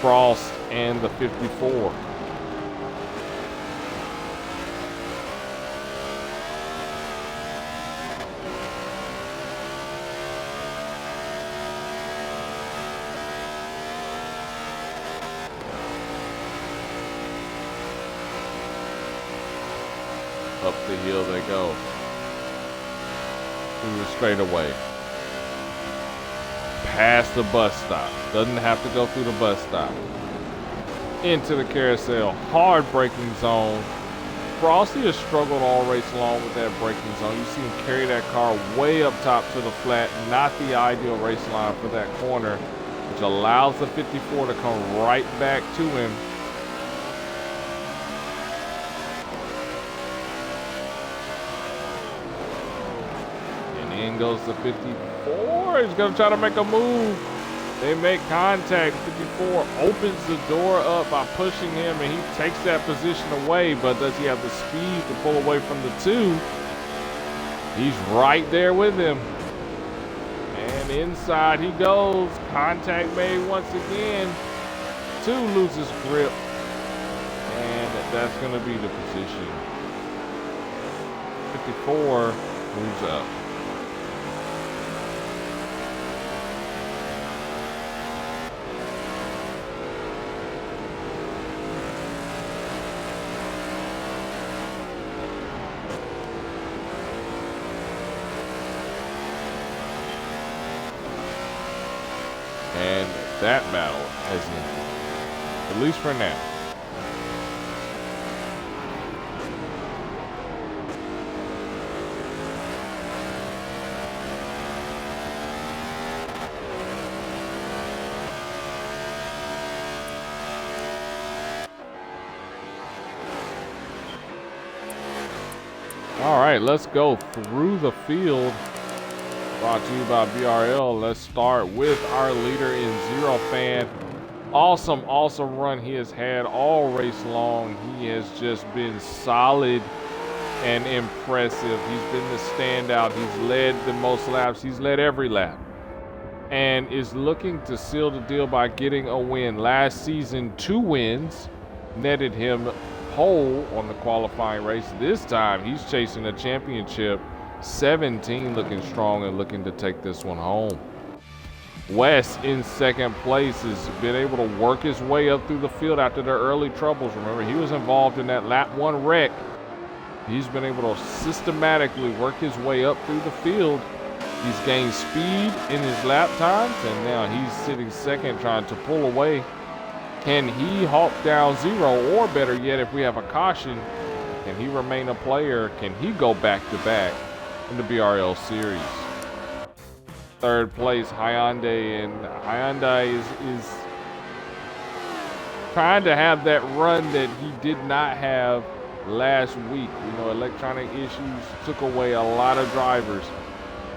Frost and the 54. Up the hill they go. Through the straightaway. Past the bus stop. Doesn't have to go through the bus stop. Into the carousel. Hard braking zone. Frosty has struggled all race long with that braking zone. You see him carry that car way up top to the flat. Not the ideal race line for that corner, which allows the 54 to come right back to him. In goes the 54. He's going to try to make a move. They make contact. 54 opens the door up by pushing him, and he takes that position away. But does he have the speed to pull away from the 2? He's right there with him. And inside he goes. Contact made once again. 2 loses grip. And that's going to be the position. 54 moves up. And that battle has ended, at least for now. All right, let's go through the field. Brought to you by BRL. Let's start with our leader in Zero Fan. Awesome run he has had all race long. He has just been solid and impressive. He's been the standout. He's led the most laps. He's led every lap. And is looking to seal the deal by getting a win. Last season, 2 wins netted him pole on the qualifying race. This time, he's chasing a championship. 17 looking strong and looking to take this one home. West in second place has been able to work his way up through the field after their early troubles. Remember, he was involved in that lap 1 wreck. He's been able to systematically work his way up through the field. He's gained speed in his lap times, and now he's sitting second trying to pull away. Can he hawk down 0, or better yet, if we have a caution, can he remain a player? Can he go back-to-back in the BRL series? Third place, Hyundai, and Hyundai is trying to have that run that he did not have last week. You know, electronic issues took away a lot of drivers.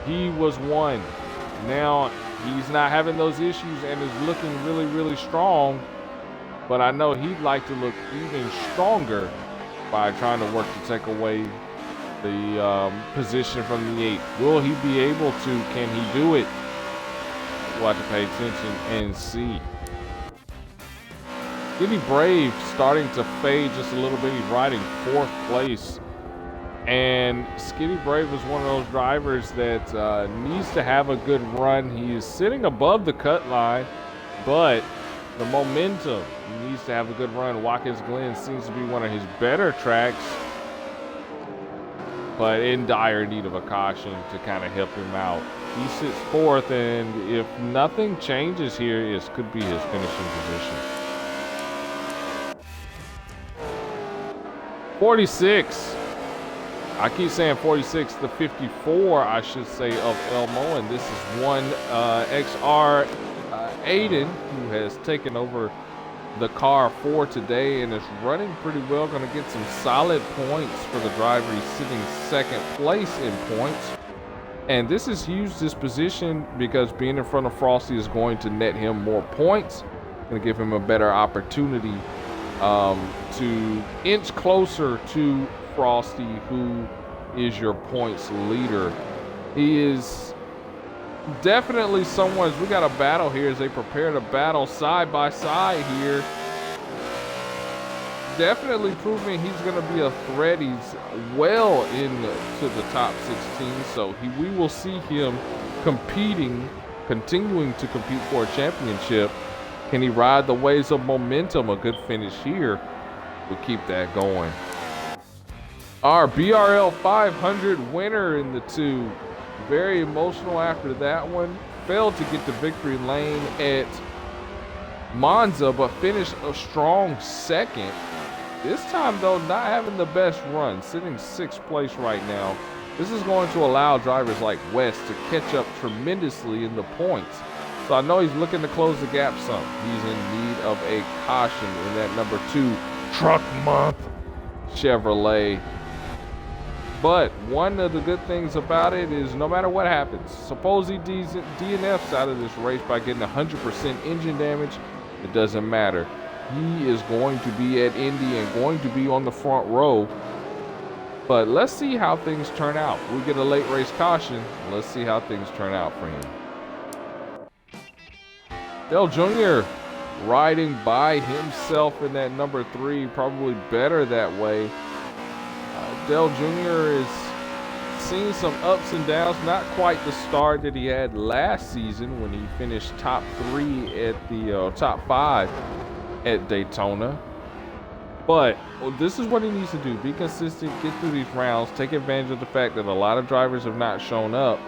He was one. Now he's not having those issues and is looking really, really strong. But I know he'd like to look even stronger by trying to work to take away the position from the 8. Will he be able to? Can he do it? We'll have to pay attention and see. Skinny Brave starting to fade just a little bit. He's riding 4th place. And Skinny Brave is one of those drivers that needs to have a good run. He is sitting above the cut line, but the momentum, he needs to have a good run. Watkins Glenn seems to be one of his better tracks, but in dire need of a caution to kind of help him out. He sits 4th, and if nothing changes here, it could be his finishing position. 46. I keep saying 46, the 54, I should say, of Elmo, and this is one XR Aiden, who has taken over the car for today and is running pretty well. Going to get some solid points for the driver. He's sitting 2nd place in points, and this is huge, this position, because being in front of Frosty is going to net him more points. Going to give him a better opportunity to inch closer to Frosty, who is your points leader. He is definitely someone, we got a battle here as they prepare to battle side by side here. Definitely proving he's going to be a threat. He's well into the top 16, so we will see him continuing to compete for a championship. Can he ride the waves of momentum? A good finish here will keep that going. Our BRL 500 winner in the 2. Very emotional after that one. Failed to get the victory lane at Monza, but finished a strong 2nd. This time, though, not having the best run, sitting 6th place right now. This is going to allow drivers like West to catch up tremendously in the points. So I know he's looking to close the gap some. He's in need of a caution in that number 2 Truck Month Chevrolet. But one of the good things about it is no matter what happens, suppose he DNFs out of this race by getting 100% engine damage, it doesn't matter. He is going to be at Indy and going to be on the front row. But let's see how things turn out. We get a late race caution. Let's see how things turn out for him. Dale Jr. riding by himself in that number 3, probably better that way. Dale Jr. is seeing some ups and downs, not quite the start that he had last season when he finished top 3 at the top 5 at Daytona. But this is what he needs to do. Be consistent, get through these rounds, take advantage of the fact that a lot of drivers have not shown up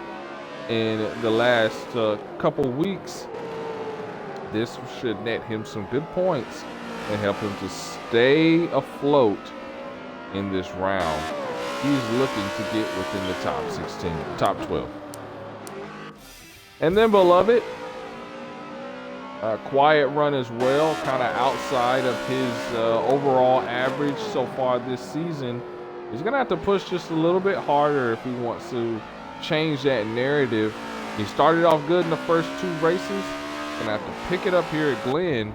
in the last couple weeks. This should net him some good points and help him to stay afloat in this round. He's looking to get within the top 16, top 12. And then Beloved, a quiet run as well, kind of outside of his overall average so far this season. He's gonna have to push just a little bit harder if he wants to change that narrative. He started off good in the first 2 races. Gonna have to pick it up here at Glen.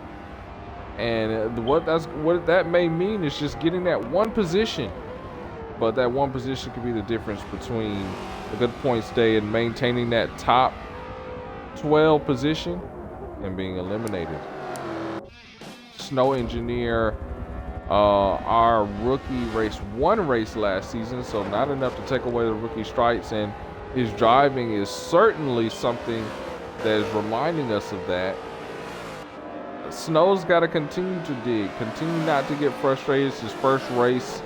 And what that may mean is just getting that one position. But that one position could be the difference between a good points day and maintaining that top 12 position and being eliminated. Snow Engineer, our rookie, raced 1 race last season, so not enough to take away the rookie stripes, and his driving is certainly something that is reminding us of that. Snow's got to continue to dig, continue not to get frustrated. It's his first race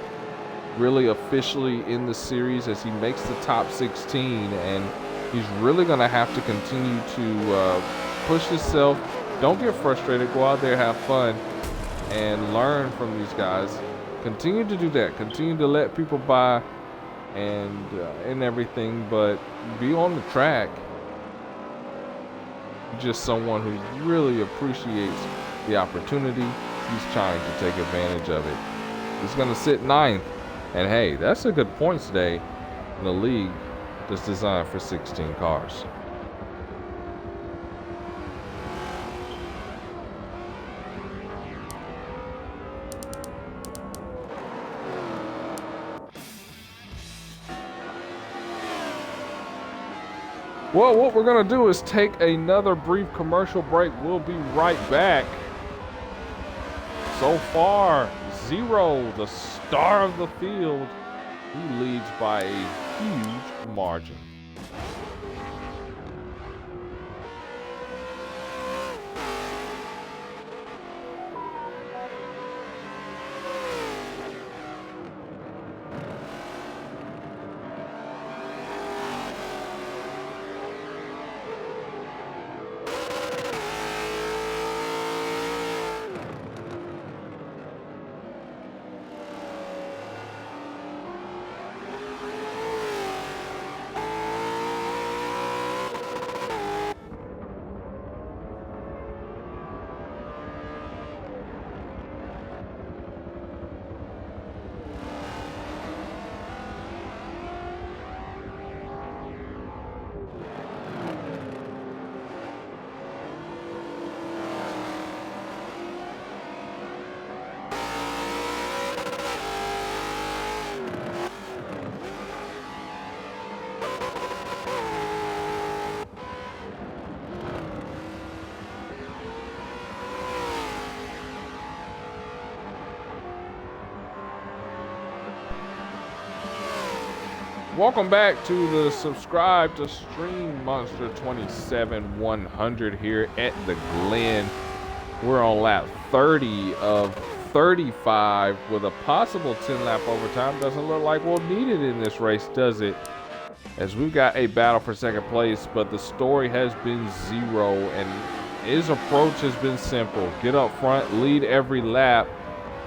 really officially in the series as he makes the top 16, and he's really going to have to continue to push himself. Don't get frustrated. Go out there, have fun, and learn from these guys. Continue to do that. Continue to let people by and everything, but be on the track. Just someone who really appreciates the opportunity he's trying to take advantage of it. He's going to sit ninth. And hey, that's a good points day in the league that's designed for 16 cars. Well, what we're going to do is take another brief commercial break. We'll be right back. So far, Zero, the star of the field, he leads by a huge margin. Welcome back to the subscribe to stream Monster27 100 here at the Glen. We're on lap 30 of 35 with a possible 10-lap overtime. Doesn't look like we'll need it in this race, does it? As we've got a battle for second place, but the story has been Zero, and his approach has been simple. Get up front, lead every lap,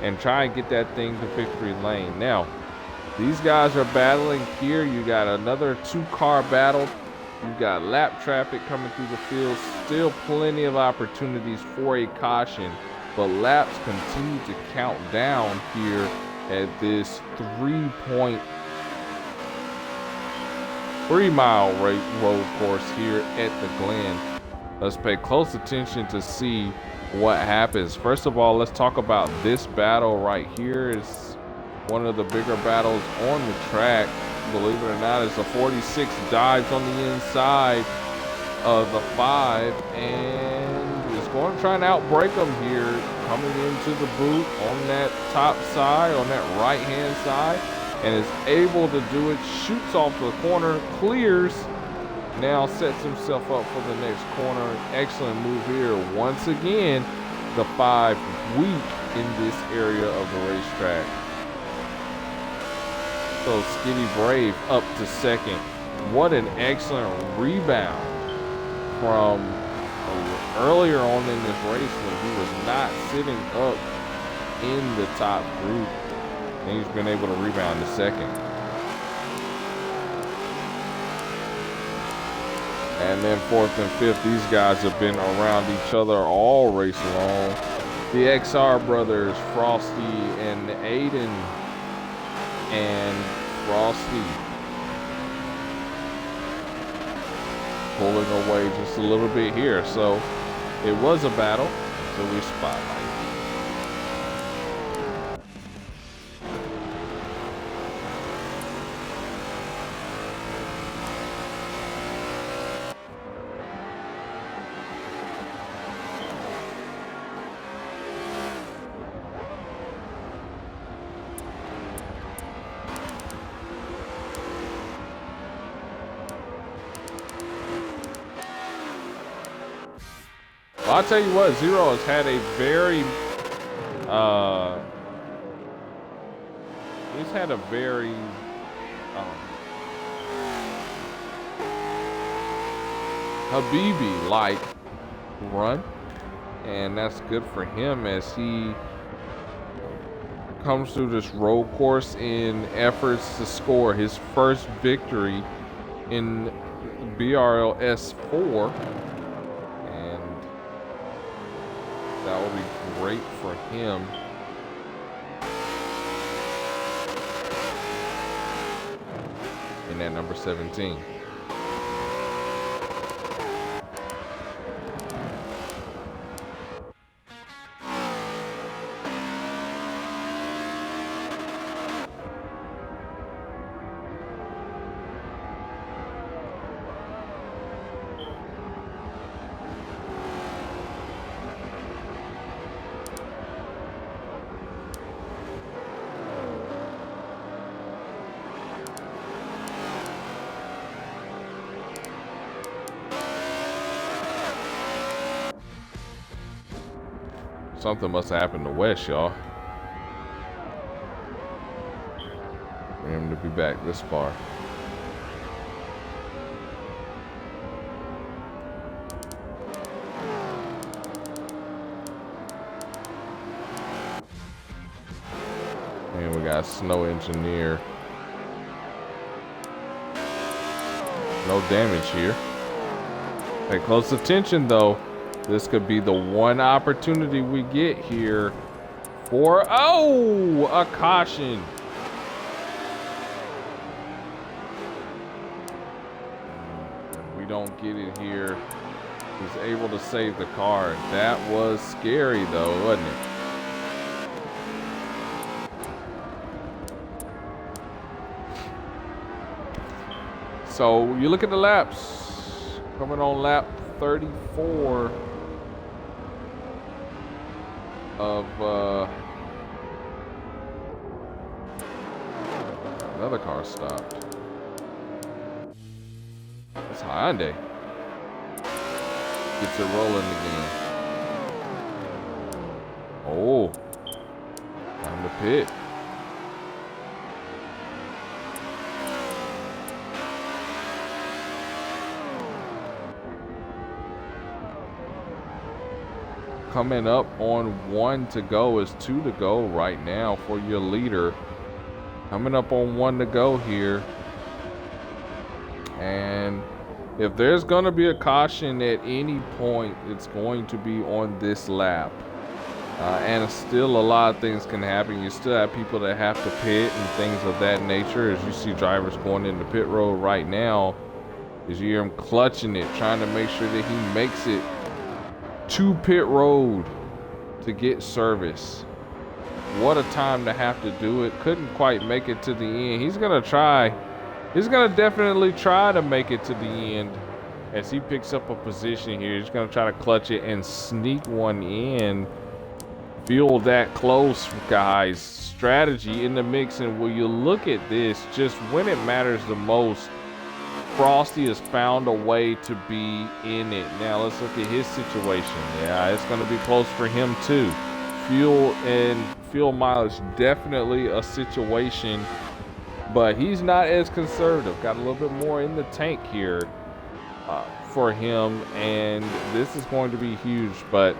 and try and get that thing to victory lane. Now, these guys are battling here. You got another two-car battle. You've got lap traffic coming through the field. Still plenty of opportunities for a caution, but laps continue to count down here at this 3.3-mile road course here at the Glen. Let's pay close attention to see what happens. First of all, let's talk about this battle right here. It's one of the bigger battles on the track. Believe it or not, it's a 46 dives on the inside of the 5 and is going to try and outbreak them here, coming into the boot on that top side, on that right hand side, and is able to do it. Shoots off the corner, clears, now sets himself up for the next corner. Excellent move here. Once again, the 5 weak in this area of the racetrack. So Skinny Brave up to second. What an excellent rebound from earlier on in this race when he was not sitting up in the top group. And he's been able to rebound to second. And then fourth and fifth, these guys have been around each other all race long. The XR brothers, Frosty and Aiden and Frosty pulling away just a little bit here. So it was a battle until we spotlight. I'll tell you what, Zero has had a very, Habibi-like run, and that's good for him as he comes through this road course in efforts to score his first victory in BRL S4. That will be great for him. In that number 17. Something must have happened to West, y'all. For him to be back this far. And we got Snow Engineer. No damage here. Pay close attention though. This could be the one opportunity we get here for, oh, a caution. We don't get it here. He's able to save the car. That was scary though, wasn't it? So you look at the laps, coming on lap 34 of another car stopped. It's Hyundai. Gets it rolling again. Oh, time to pit. Coming up on 1 to go is 2 to go right now for your leader. Coming up on 1 to go here. And if there's going to be a caution at any point, it's going to be on this lap. And still a lot of things can happen. You still have people that have to pit and things of that nature. As you see drivers going into pit road right now, as you hear him clutching it, trying to make sure that he makes it to pit road to get service. What a time to have to do it. Couldn't quite make it to the end. He's gonna try. He's gonna definitely try to make it to the end as he picks up a position here. He's gonna try to clutch it and sneak one in. Feel that close, guys. Strategy in the mix, and will you look at this? Just when it matters the most, Frosty has found a way to be in it. Now let's look at his situation. Yeah, it's going to be close for him too. Fuel and fuel mileage, definitely a situation, but he's not as conservative. Got a little bit more in the tank here for him, and this is going to be huge. But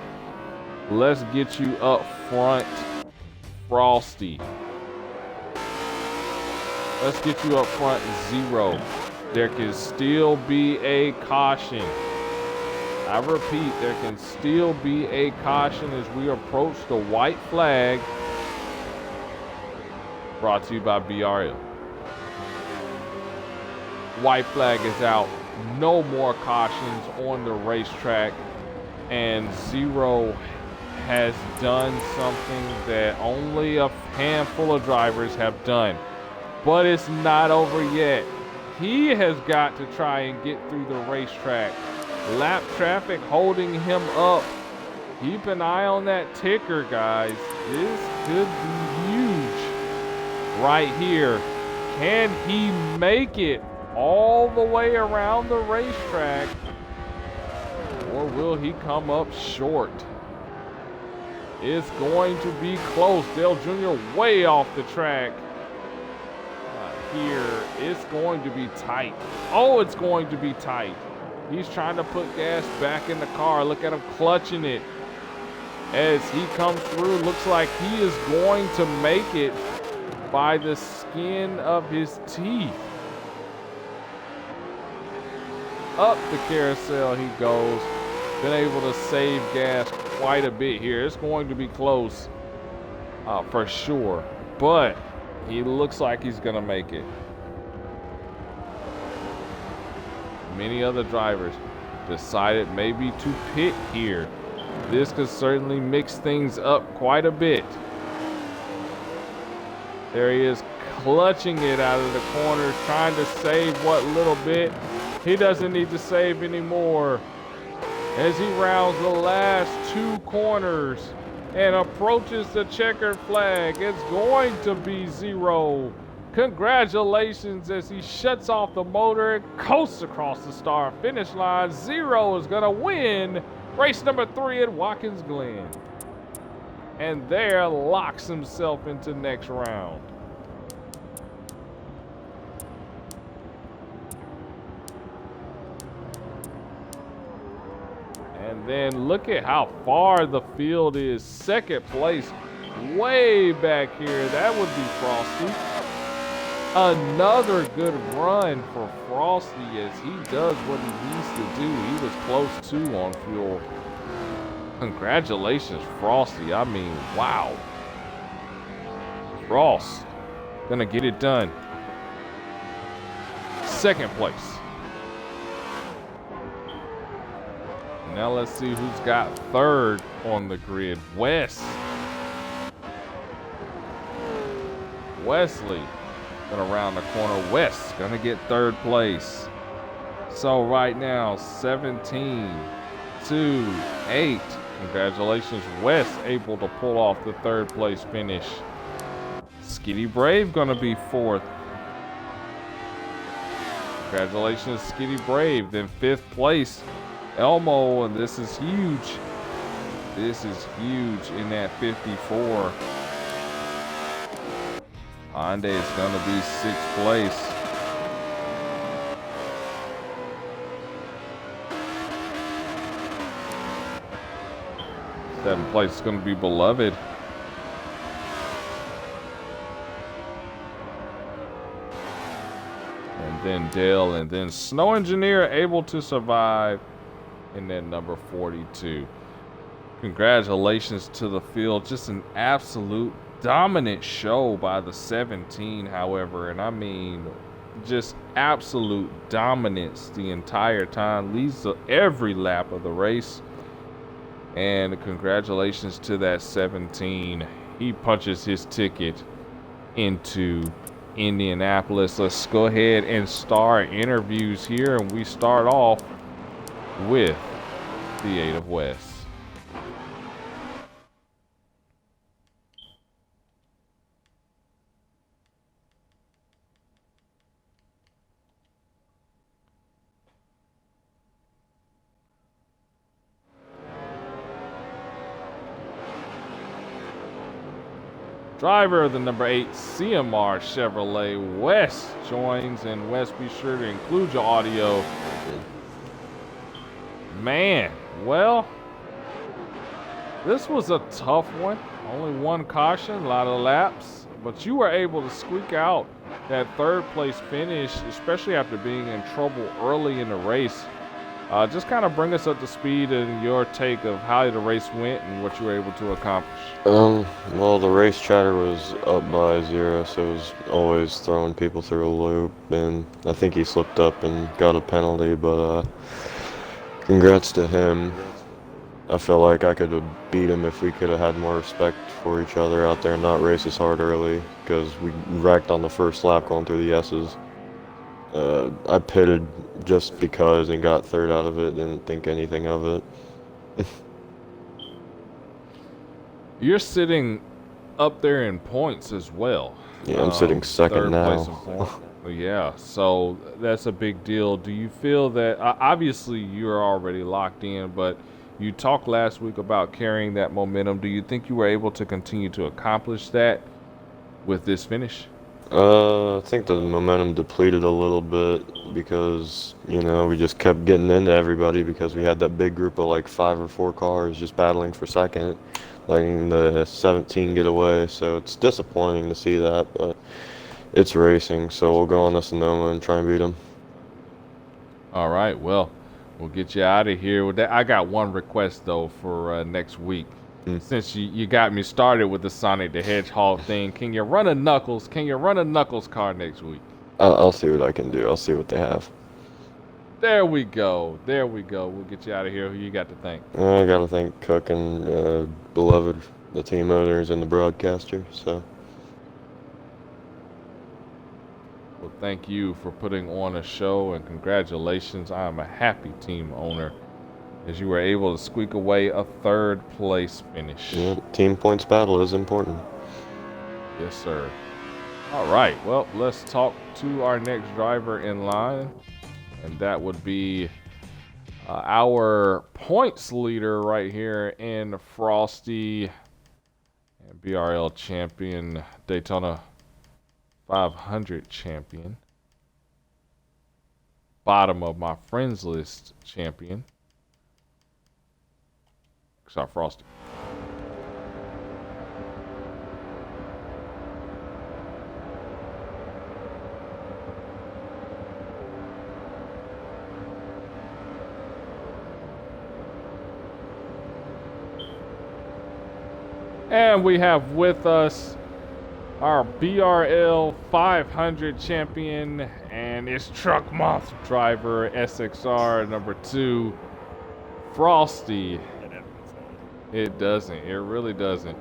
let's get you up front, Frosty. Let's get you up front, 0. There can still be a caution. I repeat, there can still be a caution as we approach the white flag. Brought to you by BRL. White flag is out. No more cautions on the racetrack. And 0 has done something that only a handful of drivers have done. But it's not over yet. He has got to try and get through the racetrack. Lap traffic holding him up. Keep an eye on that ticker, guys. This could be huge right here. Can he make it all the way around the racetrack? Or will he come up short? It's going to be close. Dale Jr. way off the track. Here, it's going to be tight. Oh, it's going to be tight. He's trying to put gas back in the car. Look at him clutching it as he comes through. Looks like he is going to make it by the skin of his teeth. Up the carousel he goes. Been able to save gas quite a bit here. It's going to be close for sure, but he looks like he's going to make it. Many other drivers decided maybe to pit here. This could certainly mix things up quite a bit. There he is, clutching it out of the corners, trying to save what little bit. He doesn't need to save anymore as he rounds the last 2 corners and approaches the checkered flag. It's going to be 0. Congratulations as he shuts off the motor and coasts across the start finish line. 0 is going to win race number 3 at Watkins Glen. And there locks himself into next round. And then look at how far the field is. Second place, way back here. That would be Frosty. Another good run for Frosty as he does what he needs to do. He was close to on fuel. Congratulations, Frosty. I mean, wow. Frost gonna get it done. Second place. Now let's see who's got third on the grid. Wesley gonna round the corner. West gonna get third place. So right now, 17 to 8. Congratulations, West able to pull off the third place finish. Skitty Brave gonna be fourth. Congratulations, Skitty Brave. Then fifth place, Elmo, and this is huge. This is huge in that 54. Hyundai is gonna be sixth place. Seventh place is going to be Beloved. And then Dale, and then Snow Engineer able to survive in that number 42. Congratulations to the field. Just an absolute dominant show by the 17, however. And I mean, just absolute dominance the entire time. Leads every lap of the race. And congratulations to that 17. He punches his ticket into Indianapolis. Let's go ahead and start interviews here. And we start off with the 8 of West. Driver of the number 8 CMR Chevrolet, West joins, and West, be sure to include your audio. Man, well, this was a tough one. Only one caution, a lot of laps, but you were able to squeak out that third place finish, especially after being in trouble early in the race. Just kind of bring us up to speed and your take of how the race went and what you were able to accomplish. Well, the race chatter was up by 0, so it was always throwing people through a loop, and I think he slipped up and got a penalty, but congrats to him. I feel like I could have beat him if we could have had more respect for each other out there and not race as hard early, because we wrecked on the first lap going through the S's. I pitted just because and got third out of it, didn't think anything of it. You're sitting up there in points as well. Yeah, I'm sitting second now. Yeah, so that's a big deal. Do you feel that, obviously you're already locked in, but you talked last week about carrying that momentum. Do you think you were able to continue to accomplish that with this finish? I think the momentum depleted a little bit because, you know, we just kept getting into everybody because we had that big group of like 5 or 4 cars just battling for second, letting the 17 get away. So it's disappointing to see that, but it's racing, so we'll go on to Sonoma and try and beat them. All right, well, We'll get you out of here with that. I got one request though for next week. Since you got me started with the Sonic the Hedgehog thing, can you run a Knuckles? Can you run a Knuckles car next week? I'll see what I can do. I'll see what they have. There we go. There we go. We'll get you out of here. Who you got to thank? I got to thank Cook and Beloved, the team owners and the broadcaster. So. Well, thank you for putting on a show, and congratulations. I am a happy team owner as you were able to squeak away a third place finish. Yeah, team points battle is important. Yes, sir. All right, well, let's talk to our next driver in line, and that would be our points leader right here in Frosty, and BRL champion, Daytona 500 champion, bottom of my friends list champion. Sorry, Frosty. And we have with us our BRL 500 champion, and it's Truck Month driver SXR number 2, Frosty. It doesn't. It really doesn't.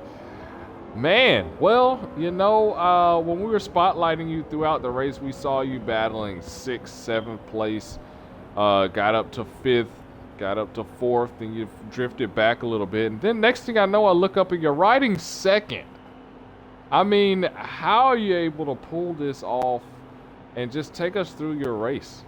Man, well, you know, when we were spotlighting you throughout the race, we saw you battling 6th, 7th place, got up to 5th, got up to 4th, and you drifted back a little bit. And then next thing I know, I look up and you're riding 2nd. I mean, how are you able to pull this off and just take us through your race?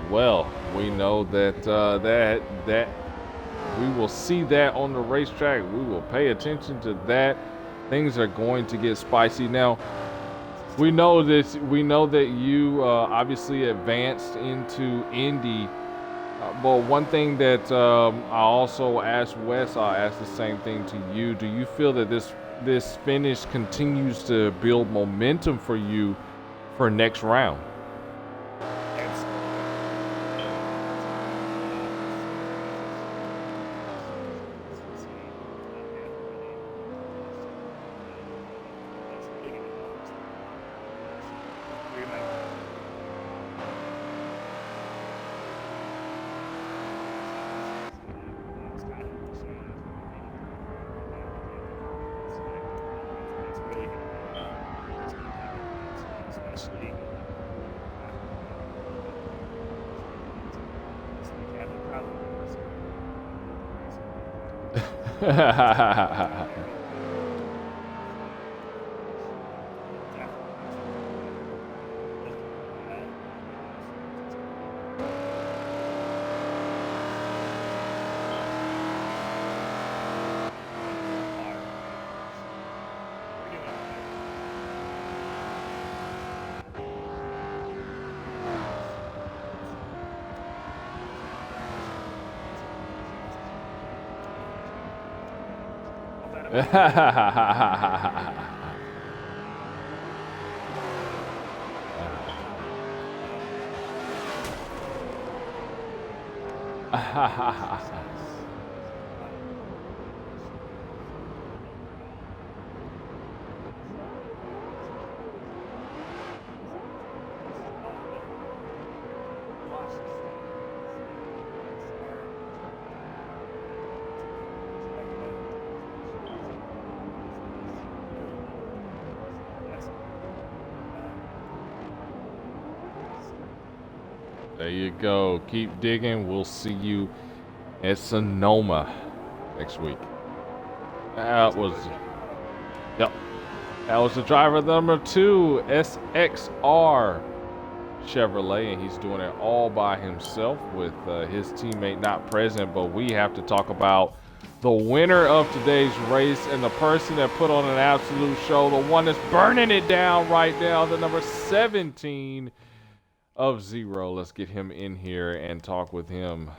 Well, we know that that we will see that on the racetrack. We will pay attention to that. Things are going to get spicy now. We know that you obviously advanced into Indy, but one thing that I also asked Wes, I'll ask the same thing to you. Do you feel that this finish continues to build momentum for you for next round? There you go. Keep digging. We'll see you at Sonoma next week. That was the driver number 2, SXR Chevrolet, and he's doing it all by himself with his teammate not present. But we have to talk about the winner of today's race and the person that put on an absolute show, the one that's burning it down right now, the number 17 of 0. Let's get him in here and talk with him.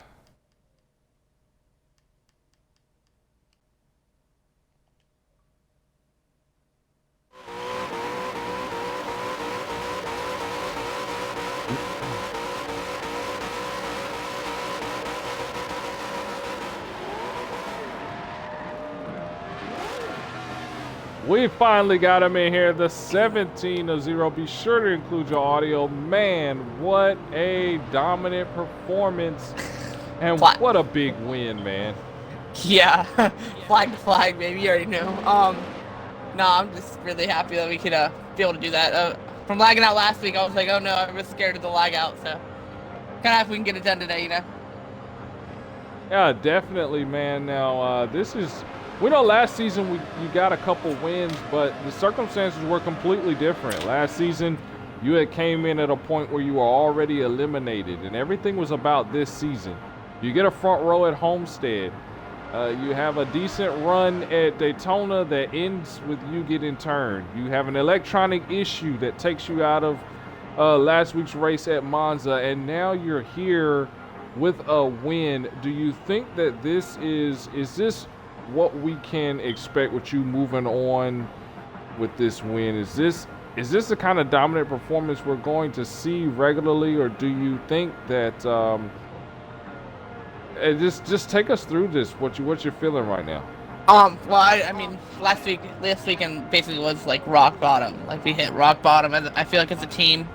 We finally got him in here, the 17 of 0. Be sure to include your audio. Man, what a dominant performance. And what a big win, man. Yeah, flag to flag, baby. You already know. No, I'm just really happy that we could be able to do that. From lagging out last week, I was like, oh no, I was scared of the lag out. So, kind of happy we can get it done today, you know? Yeah, definitely, man. Now, this is... We know last season you got a couple wins, but the circumstances were completely different. Last season, you had came in at a point where you were already eliminated, and everything was about this season. You get a front row at Homestead. You have a decent run at Daytona that ends with you getting turned. You have an electronic issue that takes you out of last week's race at Monza, and now you're here with a win. Do you think that this is this what we can expect with you moving on with this win? Is this the kind of dominant performance we're going to see regularly, or do you think that just take us through this, what you're feeling right now? Well, I mean, last weekend basically was like rock bottom. Like we hit rock bottom, I feel like as a team.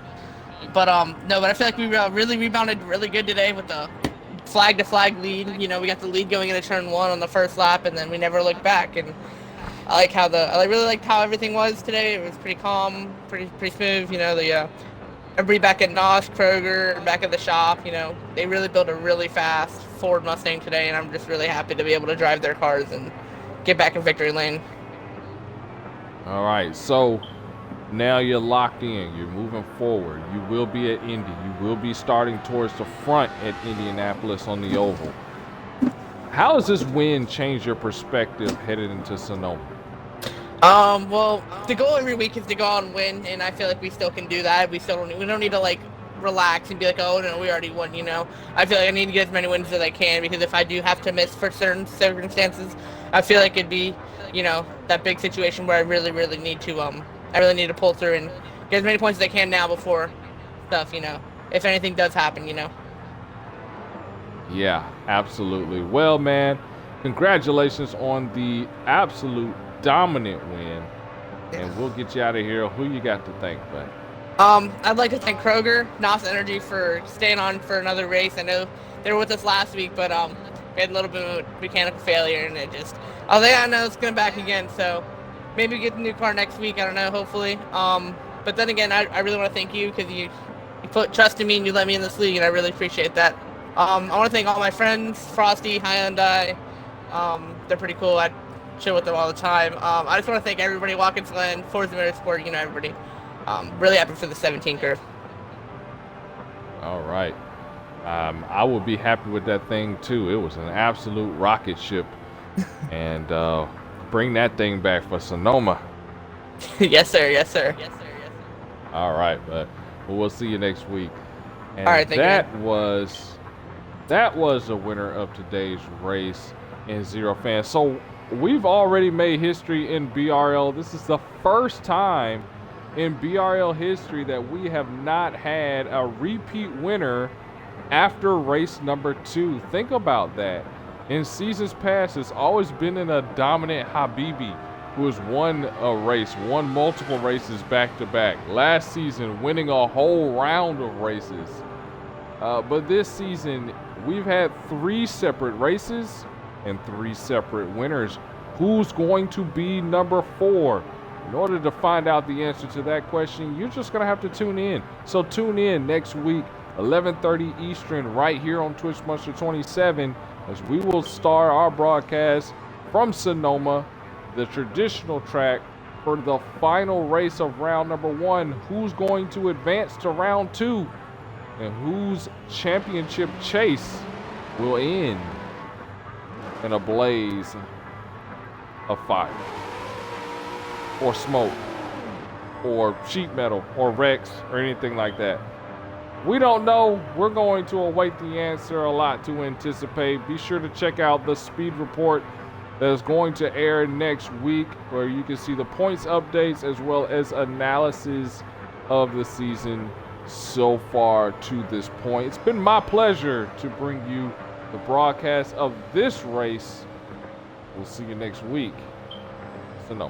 But no, but I feel like we really rebounded really good today with the flag to flag lead. You know, we got the lead going into turn 1 on the first lap, and then we never looked back. And I really liked how everything was today. It was pretty calm, pretty smooth. You know, everybody back at Nosh, Kroger, back at the shop. You know, they really built a really fast Ford Mustang today, and I'm just really happy to be able to drive their cars and get back in victory lane. All right, so now you're locked in. You're moving forward. You will be at Indy. You will be starting towards the front at Indianapolis on the oval. How has this win changed your perspective headed into Sonoma? Well, the goal every week is to go out and win, and I feel like we still can do that. We don't need to like relax and be like, oh no, we already won. You know, I feel like I need to get as many wins as I can, because if I do have to miss for certain circumstances, I feel like it'd be, you know, that big situation where I really need to pull through and get as many points as I can now before stuff, you know, if anything does happen, you know. Yeah, absolutely. Well, man, congratulations on the absolute dominant win, and we'll get you out of here. Who you got to thank, bud? I'd like to thank Kroger, NOS Energy, for staying on for another race. I know they were with us last week, but we had a little bit of a mechanical failure, and I know it's going back again, so maybe get the new car next week. I don't know, hopefully. But then again, I really want to thank you, because you put trust in me and you let me in this league, and I really appreciate that. I want to thank all my friends, Frosty, Hyundai. They're pretty cool. I chill with them all the time. I just want to thank everybody, Watkins Glenn, Forza Motorsport, you know, everybody. Really happy for the 17 curve. All right. I would be happy with that thing too. It was an absolute rocket ship. And bring that thing back for Sonoma. Yes, sir. Yes, sir. All right, but we'll see you next week. And all right, thank you. That was the winner of today's race in Zero Fans. So we've already made history in BRL. This is the first time in BRL history that we have not had a repeat winner after race number 2. Think about that. In seasons past, it's always been in a dominant Habibi, who has won a race, won multiple races back to back. Last season, winning a whole round of races. But this season, we've had 3 separate races and 3 separate winners. Who's going to be number 4? In order to find out the answer to that question, you're just going to have to tune in. So tune in next week 11:30 Eastern, right here on Twitch Monster27, as we will start our broadcast from Sonoma, the traditional track, for the final race of round number 1. Who's going to advance to round 2, and whose championship chase will end in a blaze of fire, or smoke, or sheet metal, or wrecks, or anything like that. We don't know. We're going to await the answer. A lot to anticipate. Be sure to check out the speed report that is going to air next week, where you can see the points updates as well as analysis of the season so far to this point. It's been my pleasure to bring you the broadcast of this race. We'll see you next week. So no.